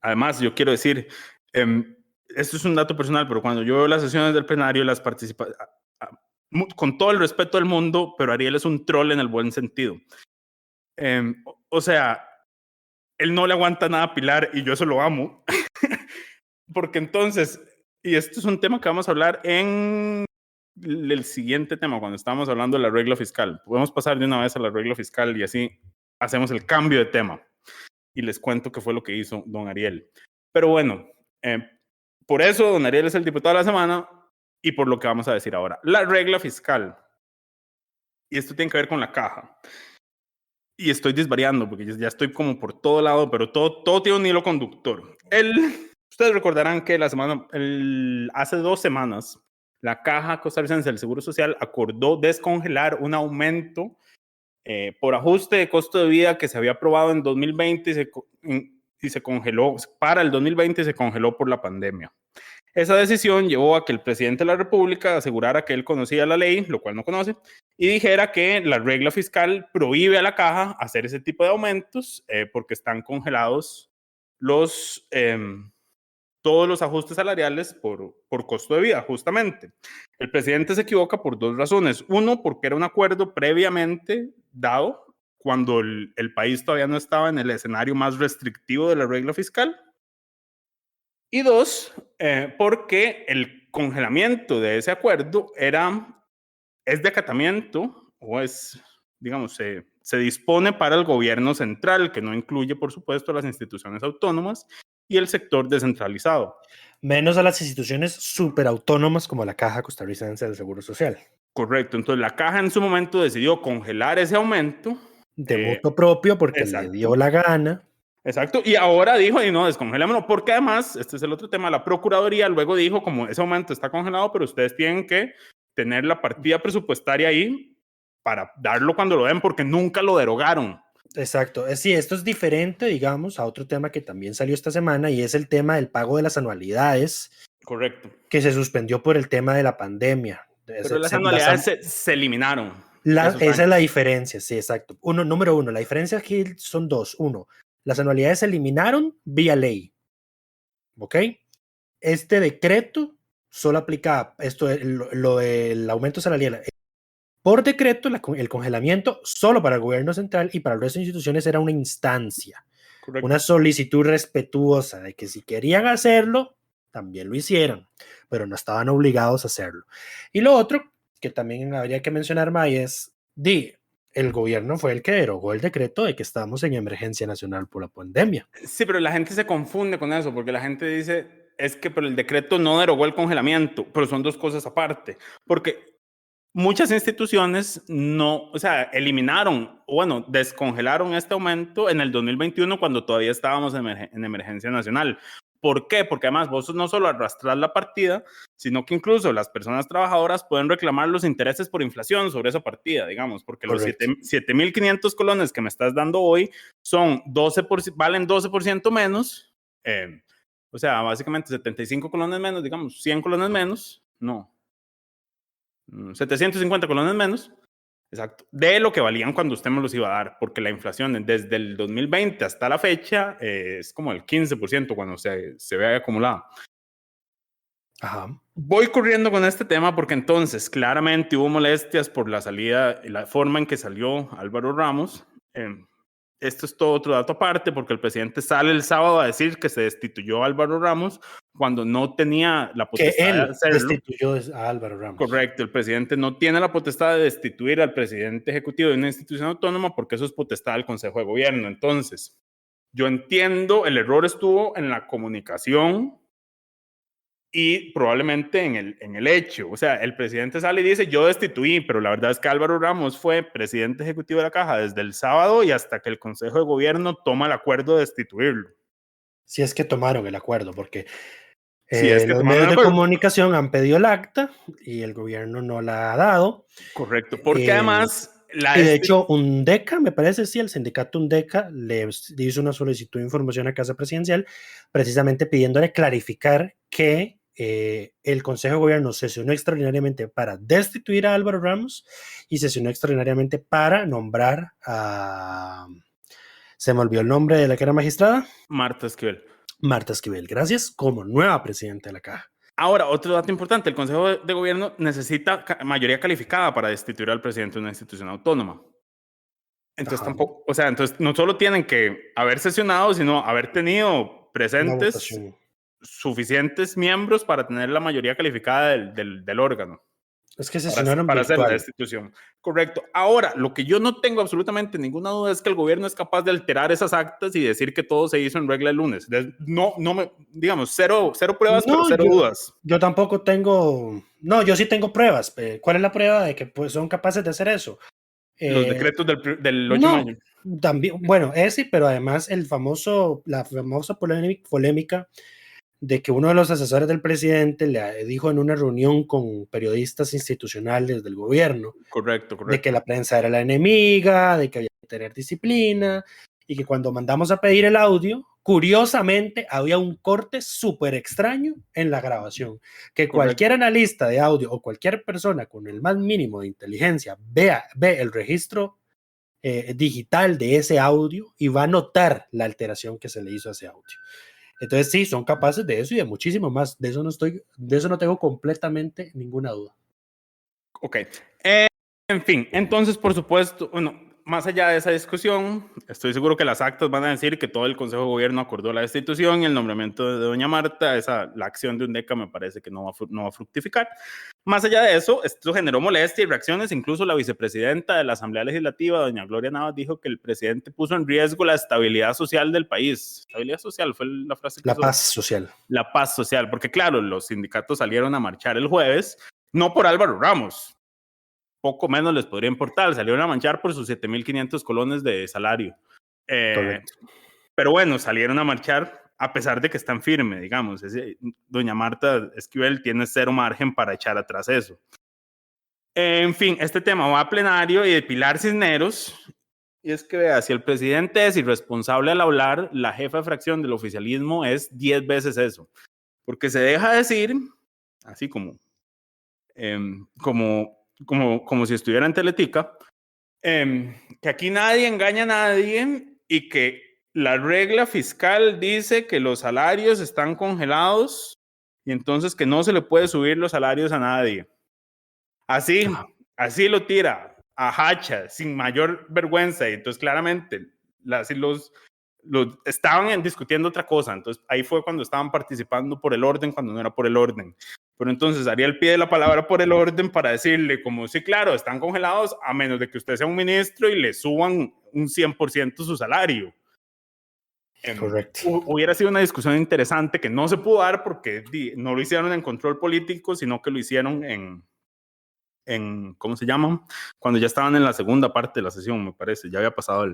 Además, yo quiero decir, esto es un dato personal, pero cuando yo veo las sesiones del plenario, las participa con todo el respeto del mundo, pero Ariel es un troll en el buen sentido. O sea, él no le aguanta nada a Pilar y yo eso lo amo. Porque entonces, y esto es un tema que vamos a hablar en el siguiente tema, cuando estamos hablando de la regla fiscal. Podemos pasar de una vez a la regla fiscal y así hacemos el cambio de tema. Y les cuento qué fue lo que hizo don Ariel. Pero bueno, por eso don Ariel es el diputado de la semana y por lo que vamos a decir ahora. La regla fiscal. Y esto tiene que ver con la caja. Y estoy desvariando porque ya estoy como por todo lado, pero todo tiene un hilo conductor. Ustedes recordarán que hace 2 semanas la Caja Costarricense del Seguro Social acordó descongelar un aumento por ajuste de costo de vida que se había aprobado en 2020 y se congeló para el 2020 y se congeló por la pandemia. Esa decisión llevó a que el presidente de la República asegurara que él conocía la ley, lo cual no conoce, y dijera que la regla fiscal prohíbe a la caja hacer ese tipo de aumentos porque están congelados todos los ajustes salariales por costo de vida, justamente. El presidente se equivoca por dos razones. Uno, porque era un acuerdo previamente dado cuando el país todavía no estaba en el escenario más restrictivo de la regla fiscal. Y dos, porque el congelamiento de ese acuerdo es de acatamiento o digamos, se dispone para el gobierno central, que no incluye, por supuesto, las instituciones autónomas y el sector descentralizado. Menos a las instituciones superautónomas como la Caja Costarricense del Seguro Social. Correcto, entonces la Caja en su momento decidió congelar ese aumento. De moto propio porque exacto. le dio la gana. Exacto, y ahora dijo, y no, descongélamelo, porque además, este es el otro tema, la Procuraduría luego dijo, como ese aumento está congelado, pero ustedes tienen que tener la partida presupuestaria ahí para darlo cuando lo den, porque nunca lo derogaron. Exacto, sí, esto es diferente, digamos, a otro tema que también salió esta semana, y es el tema del pago de las anualidades. Correcto. Que se suspendió por el tema de la pandemia. Pero las anualidades se eliminaron. Esa es la diferencia, sí, exacto. Número uno, la diferencia aquí son dos. Uno, las anualidades se eliminaron vía ley. ¿Ok? Este decreto solo aplicaba lo del aumento salarial. Por decreto, el congelamiento solo para el gobierno central y para el resto de instituciones era una instancia. Correcto. Una solicitud respetuosa de que si querían hacerlo, también lo hicieran, pero no estaban obligados a hacerlo. Y lo otro que también habría que mencionar, May, es el gobierno fue el que derogó el decreto de que estamos en emergencia nacional por la pandemia. Sí, pero la gente se confunde con eso, porque la gente dice, es que pero el decreto no derogó el congelamiento, pero son dos cosas aparte, porque muchas instituciones descongelaron este aumento en el 2021 cuando todavía estábamos en emergencia nacional. ¿Por qué? Porque además vos no solo arrastrás la partida, sino que incluso las personas trabajadoras pueden reclamar los intereses por inflación sobre esa partida, digamos, porque correcto. Los 7.500 colones que me estás dando hoy valen 12% menos, o sea, básicamente 75 colones menos, digamos, 100 colones menos, 750 colones menos, exacto, de lo que valían cuando usted me los iba a dar, porque la inflación desde el 2020 hasta la fecha es como el 15% cuando se ve acumulada. Ajá. Voy corriendo con este tema porque entonces claramente hubo molestias por la salida y la forma en que salió Álvaro Ramos. Esto es todo otro dato aparte porque el presidente sale el sábado a decir que se destituyó a Álvaro Ramos cuando no tenía la potestad de hacerlo. Destituyó a Álvaro Ramos. Correcto, el presidente no tiene la potestad de destituir al presidente ejecutivo de una institución autónoma porque eso es potestad del Consejo de Gobierno. Entonces, yo entiendo, el error estuvo en la comunicación y probablemente en el hecho. O sea, el presidente sale y dice, yo destituí, pero la verdad es que Álvaro Ramos fue presidente ejecutivo de la Caja desde el sábado y hasta que el Consejo de Gobierno toma el acuerdo de destituirlo. Si es que tomaron el acuerdo, porque los medios de comunicación han pedido el acta y el gobierno no la ha dado. Correcto, porque además... Y de hecho, UNDECA, me parece, sí, el sindicato UNDECA le hizo una solicitud de información a Casa Presidencial precisamente pidiéndole clarificar que el Consejo de Gobierno sesionó extraordinariamente para destituir a Álvaro Ramos y sesionó extraordinariamente para nombrar a... Se me olvidó el nombre de la que era magistrada. Marta Esquivel. Marta Esquivel, gracias, como nueva presidenta de la Caja. Ahora, otro dato importante, el Consejo de Gobierno necesita mayoría calificada para destituir al presidente de una institución autónoma. Entonces tampoco, o sea, entonces no solo tienen que haber sesionado, sino haber tenido presentes suficientes miembros para tener la mayoría calificada del órgano. Es que sesionaron para hacer la destitución. Correcto. Ahora, lo que yo no tengo absolutamente ninguna duda es que el gobierno es capaz de alterar esas actas y decir que todo se hizo en regla el lunes. Digamos, cero pruebas, pero cero dudas. Yo tampoco tengo... No, yo sí tengo pruebas. ¿Cuál es la prueba de que pues, son capaces de hacer eso? Los decretos del 8 de mayo. También, bueno, ese, pero además la famosa polémica de que uno de los asesores del presidente le dijo en una reunión con periodistas institucionales del gobierno, correcto, de que la prensa era la enemiga, de que había que tener disciplina, y que cuando mandamos a pedir el audio Curiosamente, había un corte súper extraño en la grabación, que cualquier analista de audio o cualquier persona con el más mínimo de inteligencia ve el registro digital de ese audio y va a notar la alteración que se le hizo a ese audio. Entonces sí, son capaces de eso y de muchísimo más. De eso no tengo completamente ninguna duda. Ok. En fin, entonces, por supuesto, bueno, más allá de esa discusión, estoy seguro que las actas van a decir que todo el Consejo de Gobierno acordó la destitución y el nombramiento de doña Marta. La acción de UNDECA me parece que no va a fructificar. Más allá de eso, esto generó molestia y reacciones. Incluso la vicepresidenta de la Asamblea Legislativa, doña Gloria Navas, dijo que el presidente puso en riesgo la estabilidad social del país. Estabilidad social fue la frase que La usó. paz social. La paz social, porque claro, los sindicatos salieron a marchar el jueves, no por Álvaro Ramos, poco menos les podría importar, salieron a marchar por sus 7.500 colones de salario. Pero bueno, salieron a marchar a pesar de que están firmes, digamos. Doña Marta Esquivel tiene cero margen para echar atrás eso. En fin, este tema va a plenario y de Pilar Cisneros, y es que vea, si el presidente es irresponsable al hablar, la jefa de fracción del oficialismo es 10 veces eso, porque se deja decir, así como si estuviera en Teletica, que aquí nadie engaña a nadie y que la regla fiscal dice que los salarios están congelados y entonces que no se le puede subir los salarios a nadie. Así lo tira a hacha, sin mayor vergüenza, y entonces claramente estaban discutiendo otra cosa. Entonces ahí fue cuando estaban participando por el orden cuando no era por el orden. Pero entonces Ariel pide la palabra por el orden para decirle como, sí, claro, están congelados a menos de que usted sea un ministro y le suban un 100% su salario. Correcto. Hubiera sido una discusión interesante que no se pudo dar porque no lo hicieron en control político, sino que lo hicieron en ¿cómo se llama? Cuando ya estaban en la segunda parte de la sesión, me parece. Ya había pasado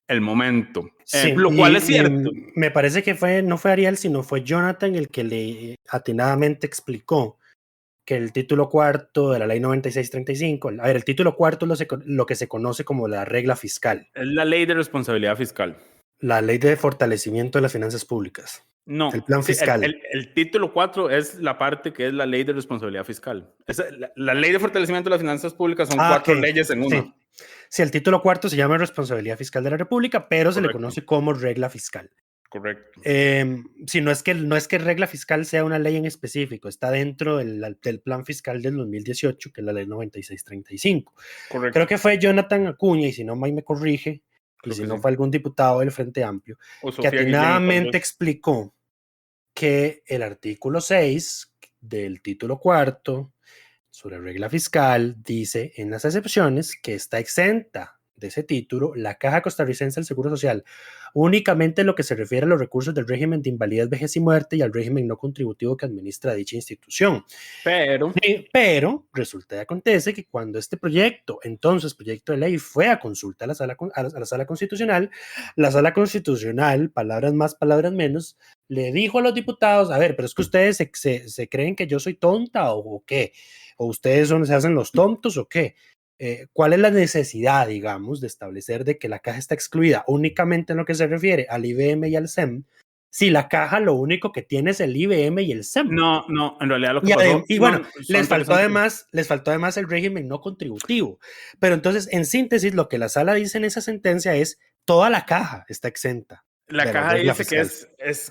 el momento. Sí, lo cual es cierto. Me parece que no fue Ariel, sino fue Jonathan el que le atinadamente explicó que el título cuarto de la ley 9635, a ver, el título cuarto es lo que se conoce como la regla fiscal. Es la ley de responsabilidad fiscal. La ley de fortalecimiento de las finanzas públicas. No. El plan fiscal. El título 4 es la parte que es la ley de responsabilidad fiscal. La ley de fortalecimiento de las finanzas públicas son 4 leyes en una. Sí, el título cuarto se llama responsabilidad fiscal de la República, pero Correcto. Se le conoce como regla fiscal. Correcto. Sí, no es que regla fiscal sea una ley en específico, está dentro del plan fiscal del 2018, que es la ley 9635. Correcto. Creo que fue Jonathan Acuña, y si no me corrige, y si no fue algún diputado del Frente Amplio, que atinadamente explicó que el artículo 6 del título cuarto sobre regla fiscal dice en las excepciones que está exenta de ese título la Caja Costarricense del Seguro Social únicamente en lo que se refiere a los recursos del régimen de invalidez, vejez y muerte y al régimen no contributivo que administra dicha institución. Pero resulta y acontece que cuando este proyecto de ley fue a consulta a la sala constitucional, palabras más, palabras menos, le dijo a los diputados, a ver, pero es que ustedes se creen que yo soy tonta o qué, o ustedes se hacen los tontos o qué. ¿Cuál es la necesidad, digamos, de establecer de que la caja está excluida únicamente en lo que se refiere al IBM y al SEM, si la caja lo único que tiene es el IBM y el SEM? No, en realidad lo que pasó... Y bueno, les faltó además el régimen no contributivo. Pero entonces, en síntesis, lo que la sala dice en esa sentencia es toda la caja está exenta. La caja dice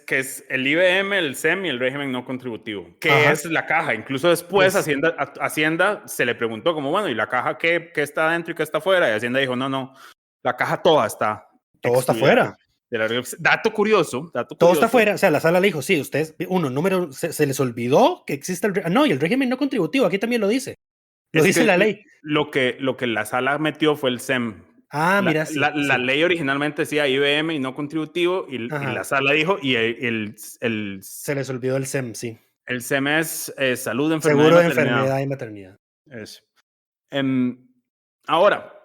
que es el IBM, el SEM y el régimen no contributivo. ¿Qué es la caja? Incluso después Hacienda se le preguntó como, bueno, ¿y la caja qué está dentro y qué está afuera? Y Hacienda dijo, no, la caja toda está. Todo está afuera. Dato curioso. Todo está afuera. O sea, la sala le dijo, sí, ustedes, se les olvidó que existe y el régimen no contributivo, aquí también lo dice. Lo dice la ley. Lo que la sala metió fue el SEM. Mira, la ley originalmente decía IBM y no contributivo, y la sala dijo, y se les olvidó el SEM, sí. El SEM es salud, enfermedad Seguro de enfermedad y maternidad. Eso. Ahora,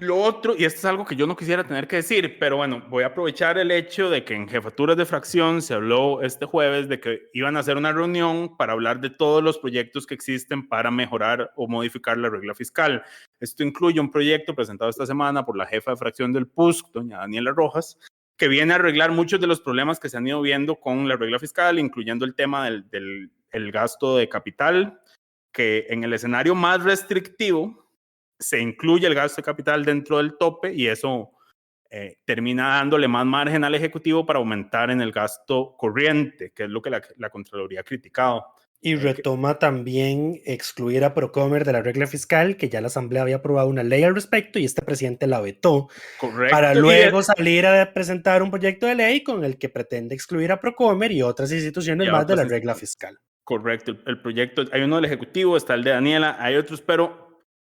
lo otro, y esto es algo que yo no quisiera tener que decir, pero bueno, voy a aprovechar el hecho de que en jefaturas de fracción se habló este jueves de que iban a hacer una reunión para hablar de todos los proyectos que existen para mejorar o modificar la regla fiscal. Esto incluye un proyecto presentado esta semana por la jefa de fracción del PUSC, doña Daniela Rojas, que viene a arreglar muchos de los problemas que se han ido viendo con la regla fiscal, incluyendo el tema del gasto de capital, que en el escenario más restrictivo se incluye el gasto de capital dentro del tope y eso termina dándole más margen al Ejecutivo para aumentar en el gasto corriente, que es lo que la Contraloría ha criticado. Y retoma también excluir a Procomer de la regla fiscal, que ya la Asamblea había aprobado una ley al respecto y este presidente la vetó. Correcto. Para luego salir a presentar un proyecto de ley con el que pretende excluir a Procomer y otras instituciones más de la regla fiscal. Correcto. El proyecto, hay uno del Ejecutivo, está el de Daniela, hay otros, pero...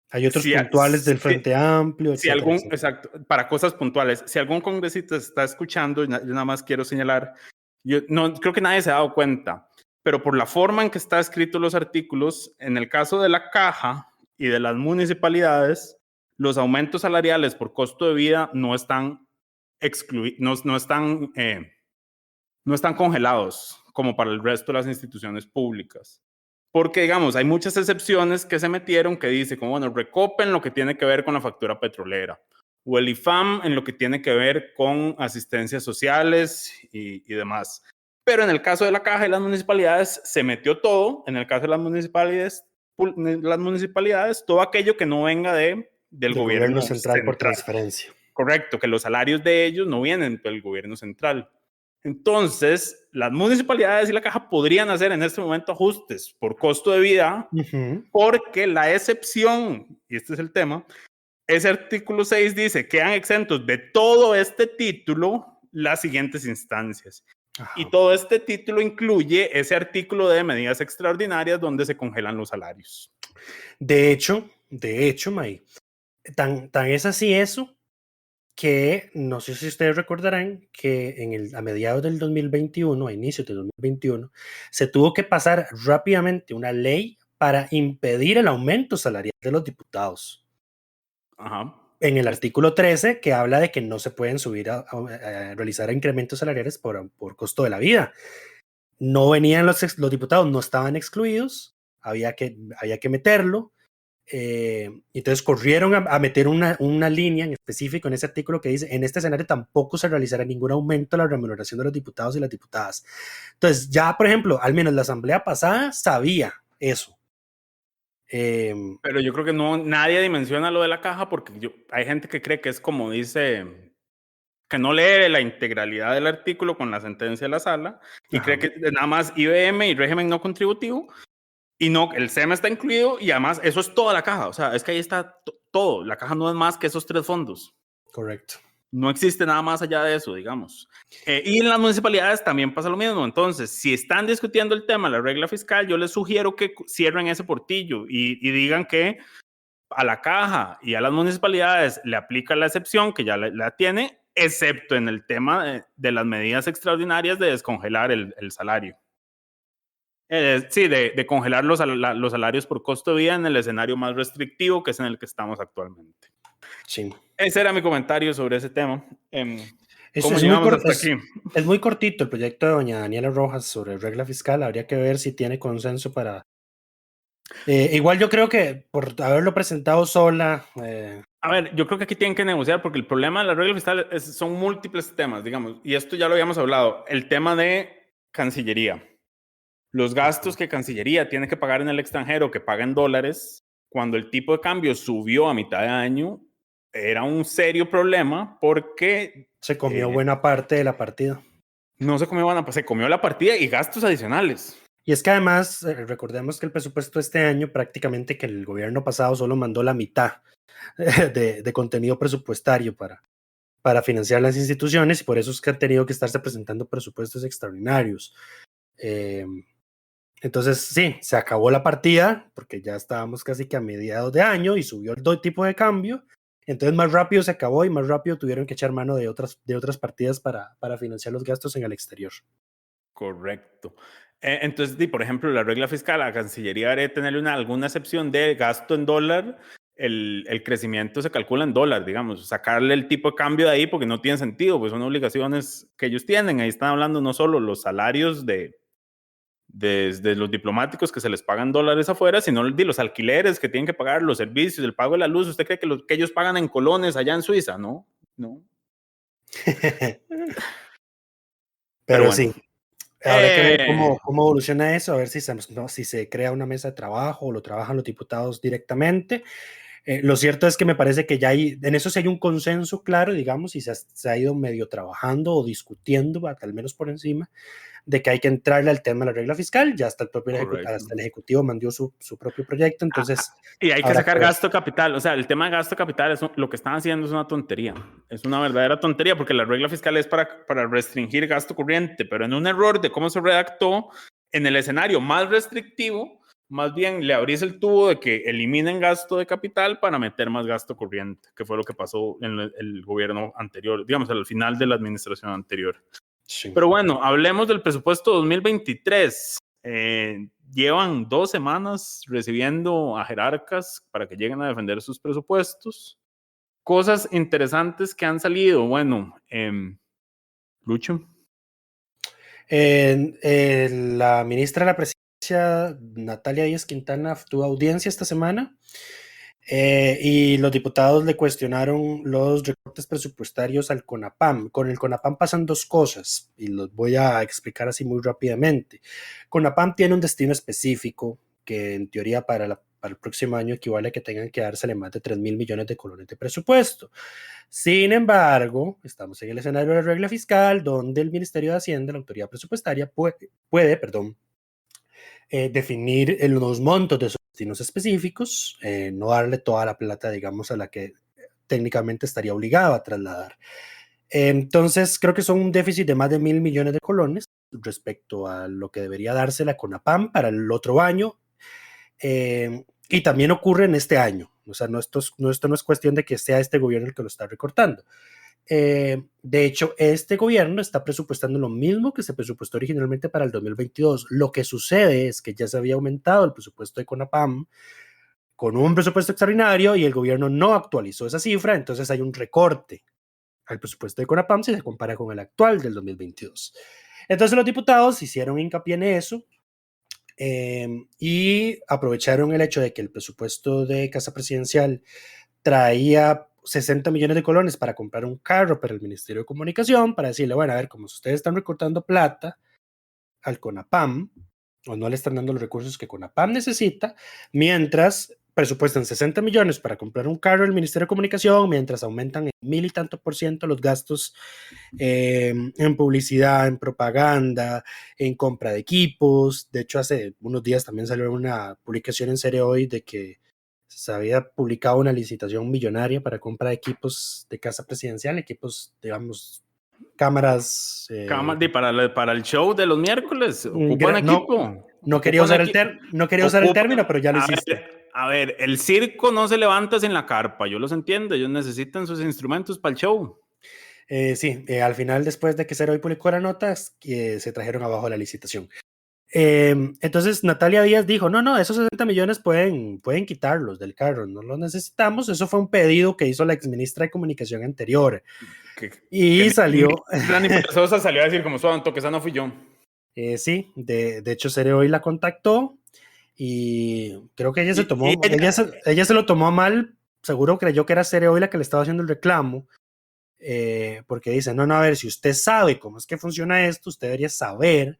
Hay otros puntuales del Frente Amplio, etcétera, etcétera. Exacto, para cosas puntuales. Si algún congresista está escuchando, yo nada más quiero señalar, yo no creo que nadie se ha dado cuenta, pero por la forma en que está escrito los artículos, en el caso de la Caja y de las municipalidades, los aumentos salariales por costo de vida no están no están congelados como para el resto de las instituciones públicas. Porque, digamos, hay muchas excepciones que se metieron que dice, como, bueno, Recope en lo que tiene que ver con la factura petrolera, o el IFAM en lo que tiene que ver con asistencias sociales y demás. Pero en el caso de la Caja y las municipalidades se metió todo. En el caso de las municipalidades todo aquello que no venga del gobierno central por transferencia. Correcto, que los salarios de ellos no vienen del gobierno central. Entonces, las municipalidades y la Caja podrían hacer en este momento ajustes por costo de vida, porque la excepción, y este es el tema, ese artículo 6 dice que quedan exentos de todo este título las siguientes instancias. Ajá. Y todo este título incluye ese artículo de medidas extraordinarias donde se congelan los salarios. De hecho, May, tan es así eso, que no sé si ustedes recordarán que a mediados del 2021, a inicios del 2021, se tuvo que pasar rápidamente una ley para impedir el aumento salarial de los diputados. Ajá. En el artículo 13, que habla de que no se pueden subir a realizar incrementos salariales por costo de la vida. No venían los diputados, no estaban excluidos, había que meterlo. Entonces corrieron a meter una línea en específico en ese artículo que dice: en este escenario tampoco se realizará ningún aumento a la remuneración de los diputados y las diputadas. Entonces ya, por ejemplo, al menos la asamblea pasada sabía eso. Pero yo creo que nadie dimensiona lo de la Caja, porque hay gente que cree que es como dice, que no lee la integralidad del artículo con la sentencia de la sala y cree que nada más IBM y régimen no contributivo. Y no, el SEMA está incluido y además eso es toda la Caja. O sea, es que ahí está todo. La Caja no es más que esos 3 fondos. Correcto. No existe nada más allá de eso, digamos. Y en las municipalidades también pasa lo mismo. Entonces, si están discutiendo el tema de la regla fiscal, yo les sugiero que cierren ese portillo y digan que a la Caja y a las municipalidades le aplica la excepción, que ya la tiene, excepto en el tema de las medidas extraordinarias de descongelar el salario. Sí, de congelar los salarios por costo de vida en el escenario más restrictivo, que es en el que estamos actualmente. Sí. Ese era mi comentario sobre ese tema. ¿Cómo llegamos hasta aquí? Es muy cortito el proyecto de doña Daniela Rojas sobre regla fiscal. Habría que ver si tiene consenso para... igual yo creo que por haberlo presentado sola... A ver, yo creo que aquí tienen que negociar, porque el problema de la regla fiscal son múltiples temas, digamos, y esto ya lo habíamos hablado. El tema de Cancillería. Los gastos que Cancillería tiene que pagar en el extranjero, que paga en dólares, cuando el tipo de cambio subió a mitad de año, era un serio problema porque... Se comió buena parte de la partida. No se comió buena parte, se comió la partida y gastos adicionales. Y es que además, recordemos que el presupuesto este año, prácticamente que el gobierno pasado solo mandó la mitad de contenido presupuestario para financiar las instituciones, y por eso es que han tenido que estarse presentando presupuestos extraordinarios. Entonces sí, se acabó la partida porque ya estábamos casi que a mediados de año y subió el tipo de cambio, entonces más rápido se acabó y más rápido tuvieron que echar mano de otras partidas para financiar los gastos en el exterior. Correcto. Entonces, por ejemplo, la regla fiscal, la Cancillería debe tenerle alguna excepción de gasto en dólar. El crecimiento se calcula en dólar, digamos, sacarle el tipo de cambio de ahí porque no tiene sentido, pues son obligaciones que ellos tienen. Ahí están hablando no solo los salarios desde los diplomáticos que se les pagan dólares afuera, sino de los alquileres que tienen que pagar, los servicios, el pago de la luz. ¿Usted cree que ellos pagan en colones allá en Suiza? No. Pero bueno. sí, habrá que ver cómo evoluciona eso, a ver si si se crea una mesa de trabajo o lo trabajan los diputados directamente. Lo cierto es que me parece que ya en eso sí hay un consenso claro, digamos, y se ha ido medio trabajando o discutiendo, al menos por encima, de que hay que entrarle al tema de la regla fiscal. Ya hasta el Ejecutivo mandó su propio proyecto, entonces... Y hay que sacar gasto capital. O sea, el tema de gasto capital, lo que están haciendo es una tontería. Es una verdadera tontería, porque la regla fiscal es para restringir gasto corriente, pero en un error de cómo se redactó, en el escenario más restrictivo, más bien le abrís el tubo de que eliminen gasto de capital para meter más gasto corriente, que fue lo que pasó en el gobierno anterior, digamos, al final de la administración anterior. Sí. Pero bueno, hablemos del presupuesto 2023. Llevan 2 semanas recibiendo a jerarcas para que lleguen a defender sus presupuestos. Cosas interesantes que han salido. Bueno, Lucho. La ministra de la Presidencia, Natalia Díaz Quintana, tuvo audiencia esta semana y los diputados le cuestionaron los recortes presupuestarios al CONAPAM. Con el CONAPAM pasan 2 cosas y los voy a explicar así muy rápidamente. CONAPAM tiene un destino específico que en teoría para el próximo año equivale a que tengan que dársele más de 3.000 millones de colones de presupuesto. Sin embargo, estamos en el escenario de la regla fiscal, donde el Ministerio de Hacienda, la autoridad presupuestaria, puede definir los montos de sus destinos específicos, no darle toda la plata, digamos, a la que técnicamente estaría obligado a trasladar. Entonces, creo que son un déficit de más de 1.000 millones de colones respecto a lo que debería darse la CONAPAM para el otro año. Y también ocurre en este año. O sea, esto no es cuestión de que sea este gobierno el que lo está recortando. De hecho, este gobierno está presupuestando lo mismo que se presupuestó originalmente para el 2022. Lo que sucede es que ya se había aumentado el presupuesto de CONAPAM con un presupuesto extraordinario y el gobierno no actualizó esa cifra, entonces hay un recorte al presupuesto de CONAPAM si se compara con el actual del 2022. Entonces los diputados hicieron hincapié en eso. Y aprovecharon el hecho de que el presupuesto de Casa Presidencial traía 60 millones de colones para comprar un carro para el Ministerio de Comunicación, para decirle, bueno, a ver, como ustedes están recortando plata al CONAPAM, o no le están dando los recursos que CONAPAM necesita, mientras presupuestan 60 millones para comprar un carro del Ministerio de Comunicación, mientras aumentan en 1.000 y tanto % los gastos en publicidad, en propaganda, en compra de equipos. De hecho, hace unos días también salió una publicación en Serie Hoy de que se había publicado una licitación millonaria para compra de equipos de Casa Presidencial, equipos, digamos, cámaras. Para el show de los miércoles, ¿ocupan equipo? No quería usar el término, pero ya lo hiciste. A ver, el circo no se levanta sin la carpa, yo los entiendo, ellos necesitan sus instrumentos para el show. Sí, al final, después de que Cero Hoy publicó la nota, se trajeron abajo la licitación. Entonces Natalia Díaz dijo, no, esos 60 millones pueden quitarlos del carro, no los necesitamos. Eso fue un pedido que hizo la exministra de Comunicación anterior. Salió... Dani Sosa salió a decir como suave, que esa no fui yo. Sí, de hecho Cero Hoy la contactó y creo que ella se lo tomó mal. Seguro creyó que era Cero Hoy la que le estaba haciendo el reclamo, porque dice, no, a ver, si usted sabe cómo es que funciona esto, usted debería saber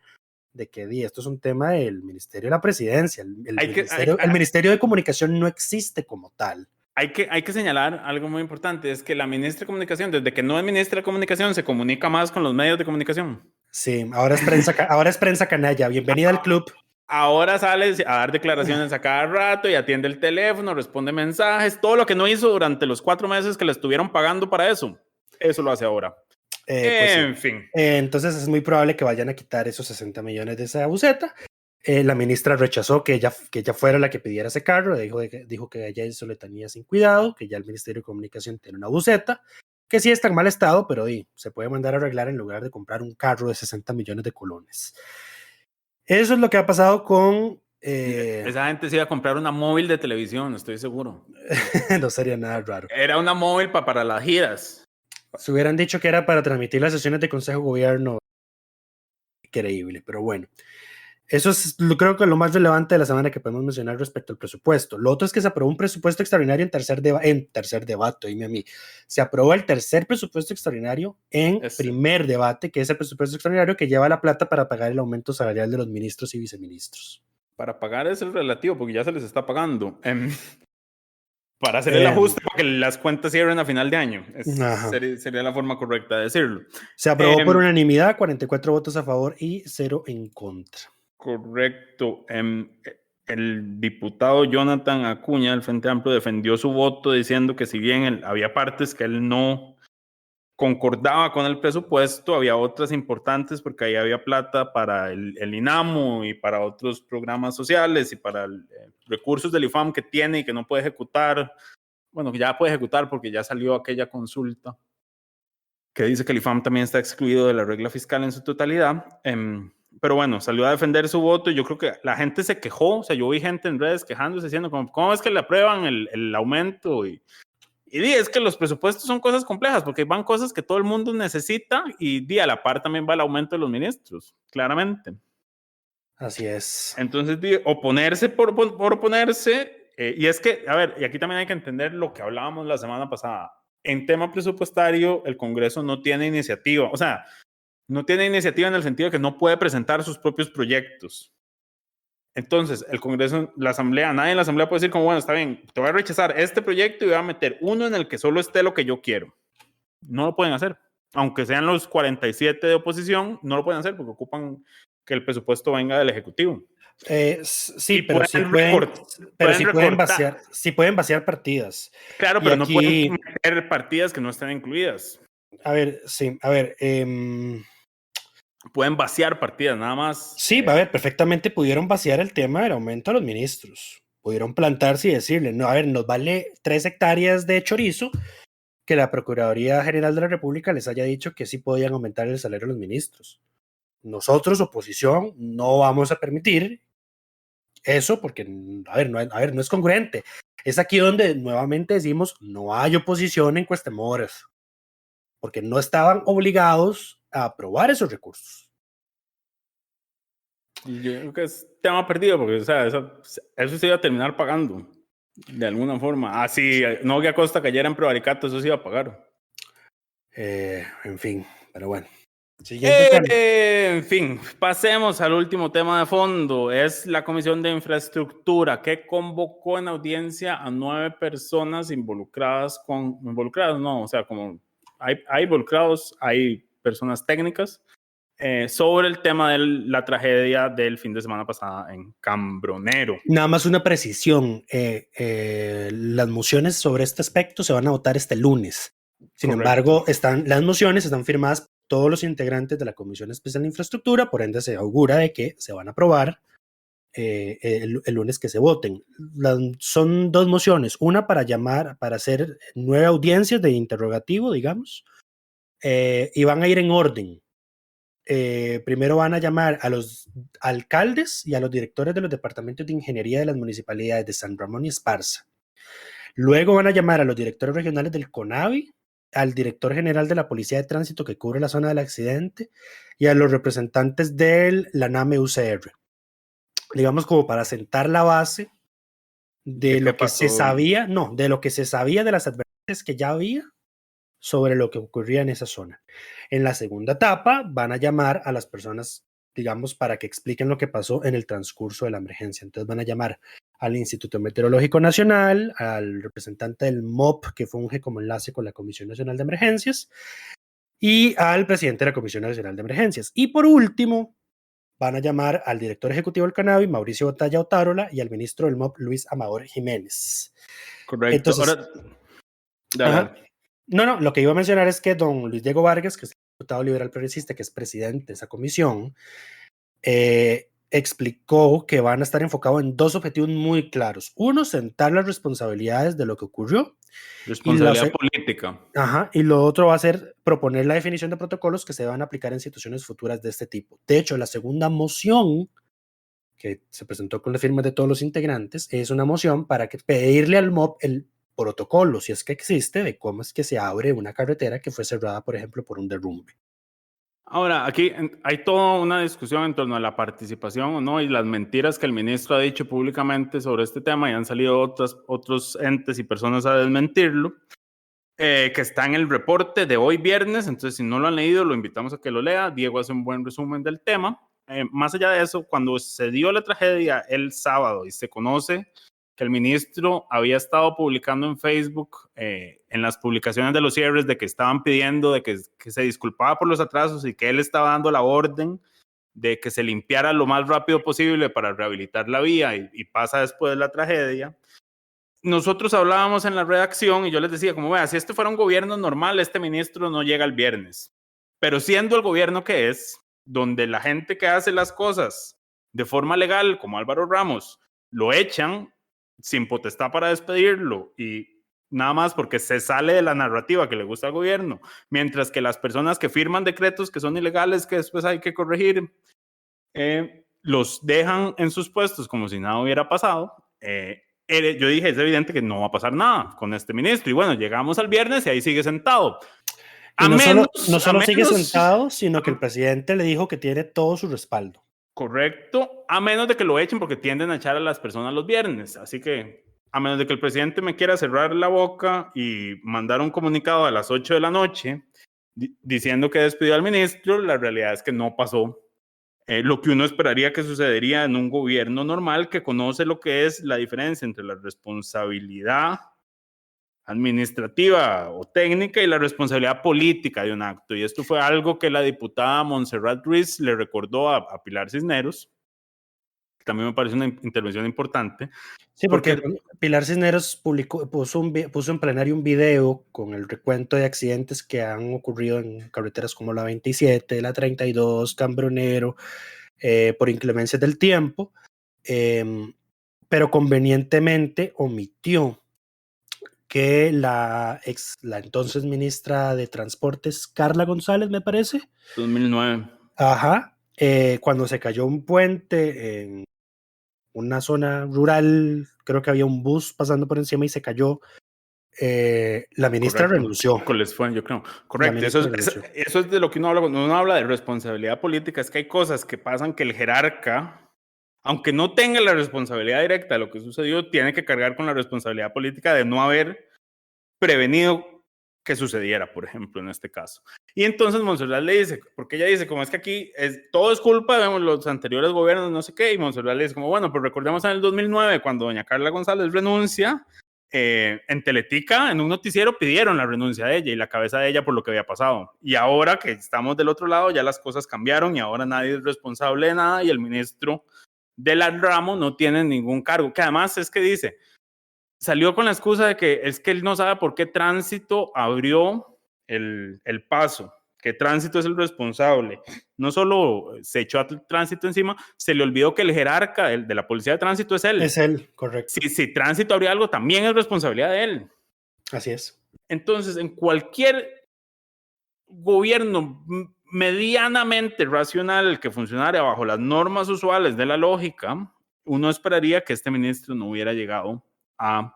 de que esto es un tema del Ministerio de la Presidencia. El Ministerio de Comunicación no existe como tal. Hay que señalar algo muy importante, es que la ministra de Comunicación, desde que no es ministra de Comunicación, se comunica más con los medios de comunicación. Sí, ahora es prensa canalla. Bienvenida al club. Ahora sale a dar declaraciones a cada rato y atiende el teléfono, responde mensajes, todo lo que no hizo durante los 4 meses que le estuvieron pagando para eso lo hace ahora. En fin. Entonces es muy probable que vayan a quitar esos 60 millones de esa buceta. La ministra rechazó que ella fuera la que pidiera ese carro, dijo que ella eso le tenía sin cuidado, que ya el Ministerio de Comunicación tiene una buceta, que sí está en mal estado, pero se puede mandar a arreglar en lugar de comprar un carro de 60 millones de colones. Eso es lo que ha pasado con... Esa gente se iba a comprar una móvil de televisión, estoy seguro. No sería nada raro. Era una móvil para las giras. Si hubieran dicho que era para transmitir las sesiones de Consejo de Gobierno, increíble, pero bueno. Eso es, creo que lo más relevante de la semana que podemos mencionar respecto al presupuesto. Lo otro es que se aprobó un presupuesto extraordinario en tercer debate, dime a mí. Se aprobó el tercer presupuesto extraordinario en primer debate, que es el presupuesto extraordinario que lleva la plata para pagar el aumento salarial de los ministros y viceministros. Para pagar es el relativo, porque ya se les está pagando. Para hacer el ajuste, para que las cuentas cierren a final de año. Sería la forma correcta de decirlo. Se aprobó por unanimidad, 44 votos a favor y 0 en contra. Correcto. El diputado Jonathan Acuña del Frente Amplio defendió su voto diciendo que si bien había partes que él no concordaba con el presupuesto, había otras importantes porque ahí había plata para el INAMO y para otros programas sociales y para recursos del IFAM que tiene y que no puede ejecutar. Bueno, que ya puede ejecutar porque ya salió aquella consulta que dice que el IFAM también está excluido de la regla fiscal en su totalidad. Pero bueno, salió a defender su voto y yo creo que la gente se quejó. O sea, yo vi gente en redes quejándose, diciendo, ¿cómo es que le aprueban el aumento? Y es que los presupuestos son cosas complejas porque van cosas que todo el mundo necesita y a la par también va el aumento de los ministros, claramente. Así es. Entonces, oponerse por oponerse. Y es que, a ver, y aquí también hay que entender lo que hablábamos la semana pasada. En tema presupuestario, el Congreso no tiene iniciativa. O sea, no tiene iniciativa en el sentido de que no puede presentar sus propios proyectos. Entonces, el Congreso, la Asamblea, nadie en la Asamblea puede decir como, bueno, está bien, te voy a rechazar este proyecto y voy a meter uno en el que solo esté lo que yo quiero. No lo pueden hacer. Aunque sean los 47 de oposición, no lo pueden hacer porque ocupan que el presupuesto venga del Ejecutivo. Sí, pero sí pueden vaciar partidas. Claro, pero no pueden meter partidas que no estén incluidas. A ver, sí, a ver. Pueden vaciar partidas, nada más. Sí, a ver, perfectamente pudieron vaciar el tema del aumento a los ministros. Pudieron plantarse y decirle, no, a ver, nos vale 3 hectáreas de chorizo que la Procuraduría General de la República les haya dicho que sí podían aumentar el salario a los ministros. Nosotros, oposición, no vamos a permitir eso porque, a ver, no es congruente. Es aquí donde nuevamente decimos, no hay oposición en Cuestemoras, porque no estaban obligados a aprobar esos recursos. Yo creo que es tema perdido, porque o sea, eso se iba a terminar pagando de alguna forma. Si Nogui Acosta cayera en prevaricato, eso se iba a pagar. En fin, pero bueno. En fin, pasemos al último tema de fondo. Es la Comisión de Infraestructura que convocó en audiencia a 9 personas involucradas, o sea, como hay involucrados, hay personas técnicas sobre el tema de la tragedia del fin de semana pasada en Cambronero. Nada más una precisión, las mociones sobre este aspecto se van a votar este lunes. Sin embargo, las mociones están firmadas por todos los integrantes de la Comisión Especial de Infraestructura, por ende se augura de que se van a aprobar el lunes que se voten. Son 2 mociones, una para hacer 9 audiencias de interrogativo, digamos, y van a ir en orden. Primero van a llamar a los alcaldes y a los directores de los departamentos de ingeniería de las municipalidades de San Ramón y Esparza. Luego van a llamar a los directores regionales del CONAVI, al director general de la Policía de Tránsito que cubre la zona del accidente y a los representantes de la NAME UCR. Digamos como para sentar la base de lo que se sabía, de lo que se sabía de las advertencias que ya había sobre lo que ocurría en esa zona. En la segunda etapa van a llamar a las personas, digamos, para que expliquen lo que pasó en el transcurso de la emergencia. Entonces van a llamar al Instituto Meteorológico Nacional, al representante del MOP que funge como enlace con la Comisión Nacional de Emergencias y al presidente de la Comisión Nacional de Emergencias. Y por último, van a llamar al director ejecutivo del CONAVI, Mauricio Botalla Otárola, y al ministro del MOP, Luis Amador Jiménez. Correcto. Entonces, No, lo que iba a mencionar es que don Luis Diego Vargas, que es el diputado liberal progresista, que es presidente de esa comisión, explicó que van a estar enfocados en 2 objetivos muy claros. Uno, sentar las responsabilidades de lo que ocurrió. Responsabilidad política. Y lo otro va a ser proponer la definición de protocolos que se van a aplicar en situaciones futuras de este tipo. De hecho, la segunda moción que se presentó con las firmas de todos los integrantes es una moción para pedirle al MOP el protocolo, si es que existe, de cómo es que se abre una carretera que fue cerrada, por ejemplo, por un derrumbe. Ahora, aquí hay toda una discusión en torno a la participación o no y las mentiras que el ministro ha dicho públicamente sobre este tema y han salido otros entes y personas a desmentirlo, que está en el reporte de hoy viernes, entonces si no lo han leído, lo invitamos a que lo lea. Diego hace un buen resumen del tema. Más allá de eso, cuando se dio la tragedia el sábado y se conoce que el ministro había estado publicando en Facebook, en las publicaciones de los cierres, de que estaban pidiendo de que se disculpaba por los atrasos y que él estaba dando la orden de que se limpiara lo más rápido posible para rehabilitar la vía y pasa después de la tragedia. Nosotros hablábamos en la redacción y yo les decía, como vea, si este fuera un gobierno normal, este ministro no llega el viernes. Pero siendo el gobierno que es, donde la gente que hace las cosas de forma legal, como Álvaro Ramos, lo echan sin potestad para despedirlo y nada más porque se sale de la narrativa que le gusta al gobierno, mientras que las personas que firman decretos que son ilegales, que después hay que corregir, los dejan en sus puestos como si nada hubiera pasado. Yo dije, es evidente que no va a pasar nada con este ministro. Y bueno, llegamos al viernes y ahí sigue sentado. No solo sigue sentado, sino que el presidente le dijo que tiene todo su respaldo. Correcto, a menos de que lo echen porque tienden a echar a las personas los viernes. Así que, a menos de que el presidente me quiera cerrar la boca y mandar un comunicado a las 8 de la noche diciendo que despidió al ministro, la realidad es que no pasó. Lo que uno esperaría que sucedería en un gobierno normal que conoce lo que es la diferencia entre la responsabilidad administrativa o técnica y la responsabilidad política de un acto. Y esto fue algo que la diputada Montserrat Ruiz le recordó a Pilar Cisneros. También me parece una intervención importante. Sí, porque Pilar Cisneros puso en plenario un video con el recuento de accidentes que han ocurrido en carreteras como la 27, la 32, Cambronero, por inclemencias del tiempo, pero convenientemente omitió que la entonces ministra de Transportes, Carla González, me parece. 2009. Ajá. Cuando se cayó un puente en una zona rural, creo que había un bus pasando por encima y se cayó. La ministra renunció. Les fue, yo creo. Correcto. Eso es de lo que uno habla cuando uno habla de responsabilidad política. Es que hay cosas que pasan que el jerarca, aunque no tenga la responsabilidad directa de lo que sucedió, tiene que cargar con la responsabilidad política de no haber prevenido que sucediera, por ejemplo, en este caso. Y entonces Montserrat le dice, porque ella dice, como es que aquí todo es culpa de los anteriores gobiernos, no sé qué, y Montserrat le dice, como bueno, pues recordemos en el 2009, cuando doña Carla González renuncia, en Teletica, en un noticiero, pidieron la renuncia de ella y la cabeza de ella por lo que había pasado. Y ahora que estamos del otro lado, ya las cosas cambiaron y ahora nadie es responsable de nada y el ministro de la ramo no tiene ningún cargo, que además es que dice, salió con la excusa de que es que él no sabe por qué Tránsito abrió el paso, que Tránsito es el responsable. No solo se echó a Tránsito encima, se le olvidó que el jerarca de la policía de Tránsito es él. Es él, correcto. Si Tránsito abrió algo, también es responsabilidad de él. Así es. Entonces, en cualquier gobierno medianamente racional que funcionara bajo las normas usuales de la lógica, uno esperaría que este ministro no hubiera llegado a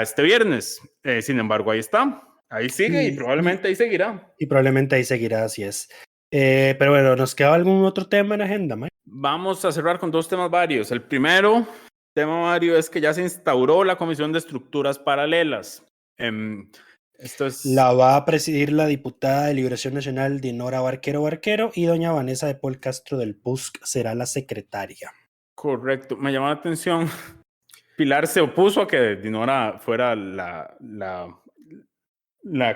este viernes. Sin embargo, ahí está. Ahí sigue y probablemente ahí seguirá. Y probablemente ahí seguirá, así es. Pero bueno, ¿nos queda algún otro tema en agenda, Mike? Vamos a cerrar con dos temas varios. El primero tema varios es que ya se instauró la Comisión de Estructuras Paralelas. La va a presidir la diputada de Liberación Nacional Dinora Barquero y doña Vanessa de Paul Castro del PUSC será la secretaria. Correcto, me llamó la atención. Pilar se opuso a que Dinora fuera la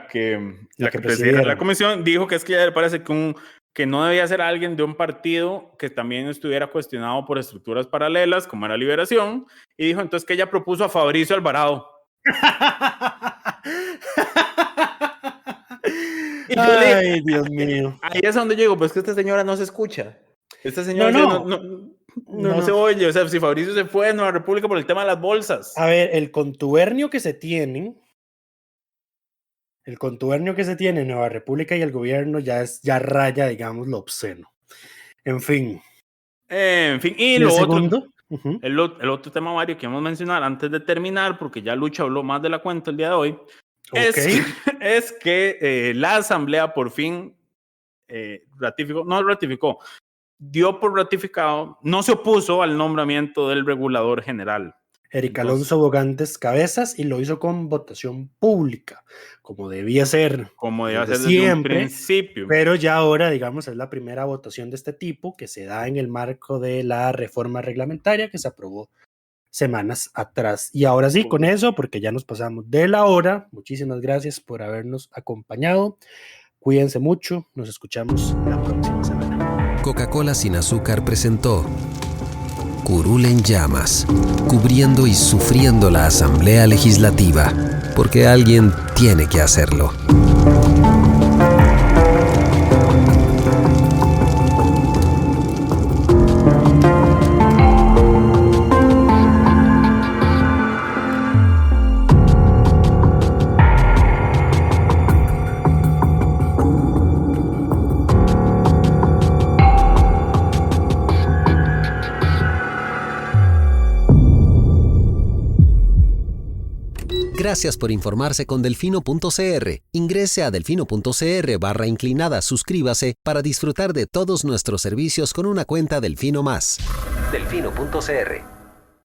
que presidiera la comisión. Dijo que es que ya le parece que no debía ser alguien de un partido que también estuviera cuestionado por estructuras paralelas, como era Liberación, y dijo entonces que ella propuso a Fabricio Alvarado. Ay, Dios mío. Ahí es donde yo digo, pues que esta señora no se escucha. Esta señora no se oye. O sea, si Fabricio se fue de Nueva República por el tema de las bolsas. A ver, el contubernio que se tiene en Nueva República y el gobierno ya raya, digamos, lo obsceno. En fin. Y lo otro, el otro tema, Mario, que vamos a mencionar antes de terminar, porque ya Lucha habló más de la cuenta el día de hoy, es que la Asamblea por fin dio por ratificado, no se opuso al nombramiento del regulador general. Eric Alonso Bogantes Cabezas, y lo hizo con votación pública, como debía ser. Como debía ser desde un principio. Pero ya ahora, digamos, es la primera votación de este tipo que se da en el marco de la reforma reglamentaria que se aprobó semanas atrás. Y ahora sí, con eso, porque ya nos pasamos de la hora, muchísimas gracias por habernos acompañado. Cuídense mucho, nos escuchamos la próxima semana. Coca-Cola sin azúcar presentó Curul en llamas, cubriendo y sufriendo la Asamblea Legislativa, porque alguien tiene que hacerlo. Gracias por informarse con Delfino.cr. Ingrese a delfino.cr/inclinada, suscríbase para disfrutar de todos nuestros servicios con una cuenta Delfino Más. Delfino.cr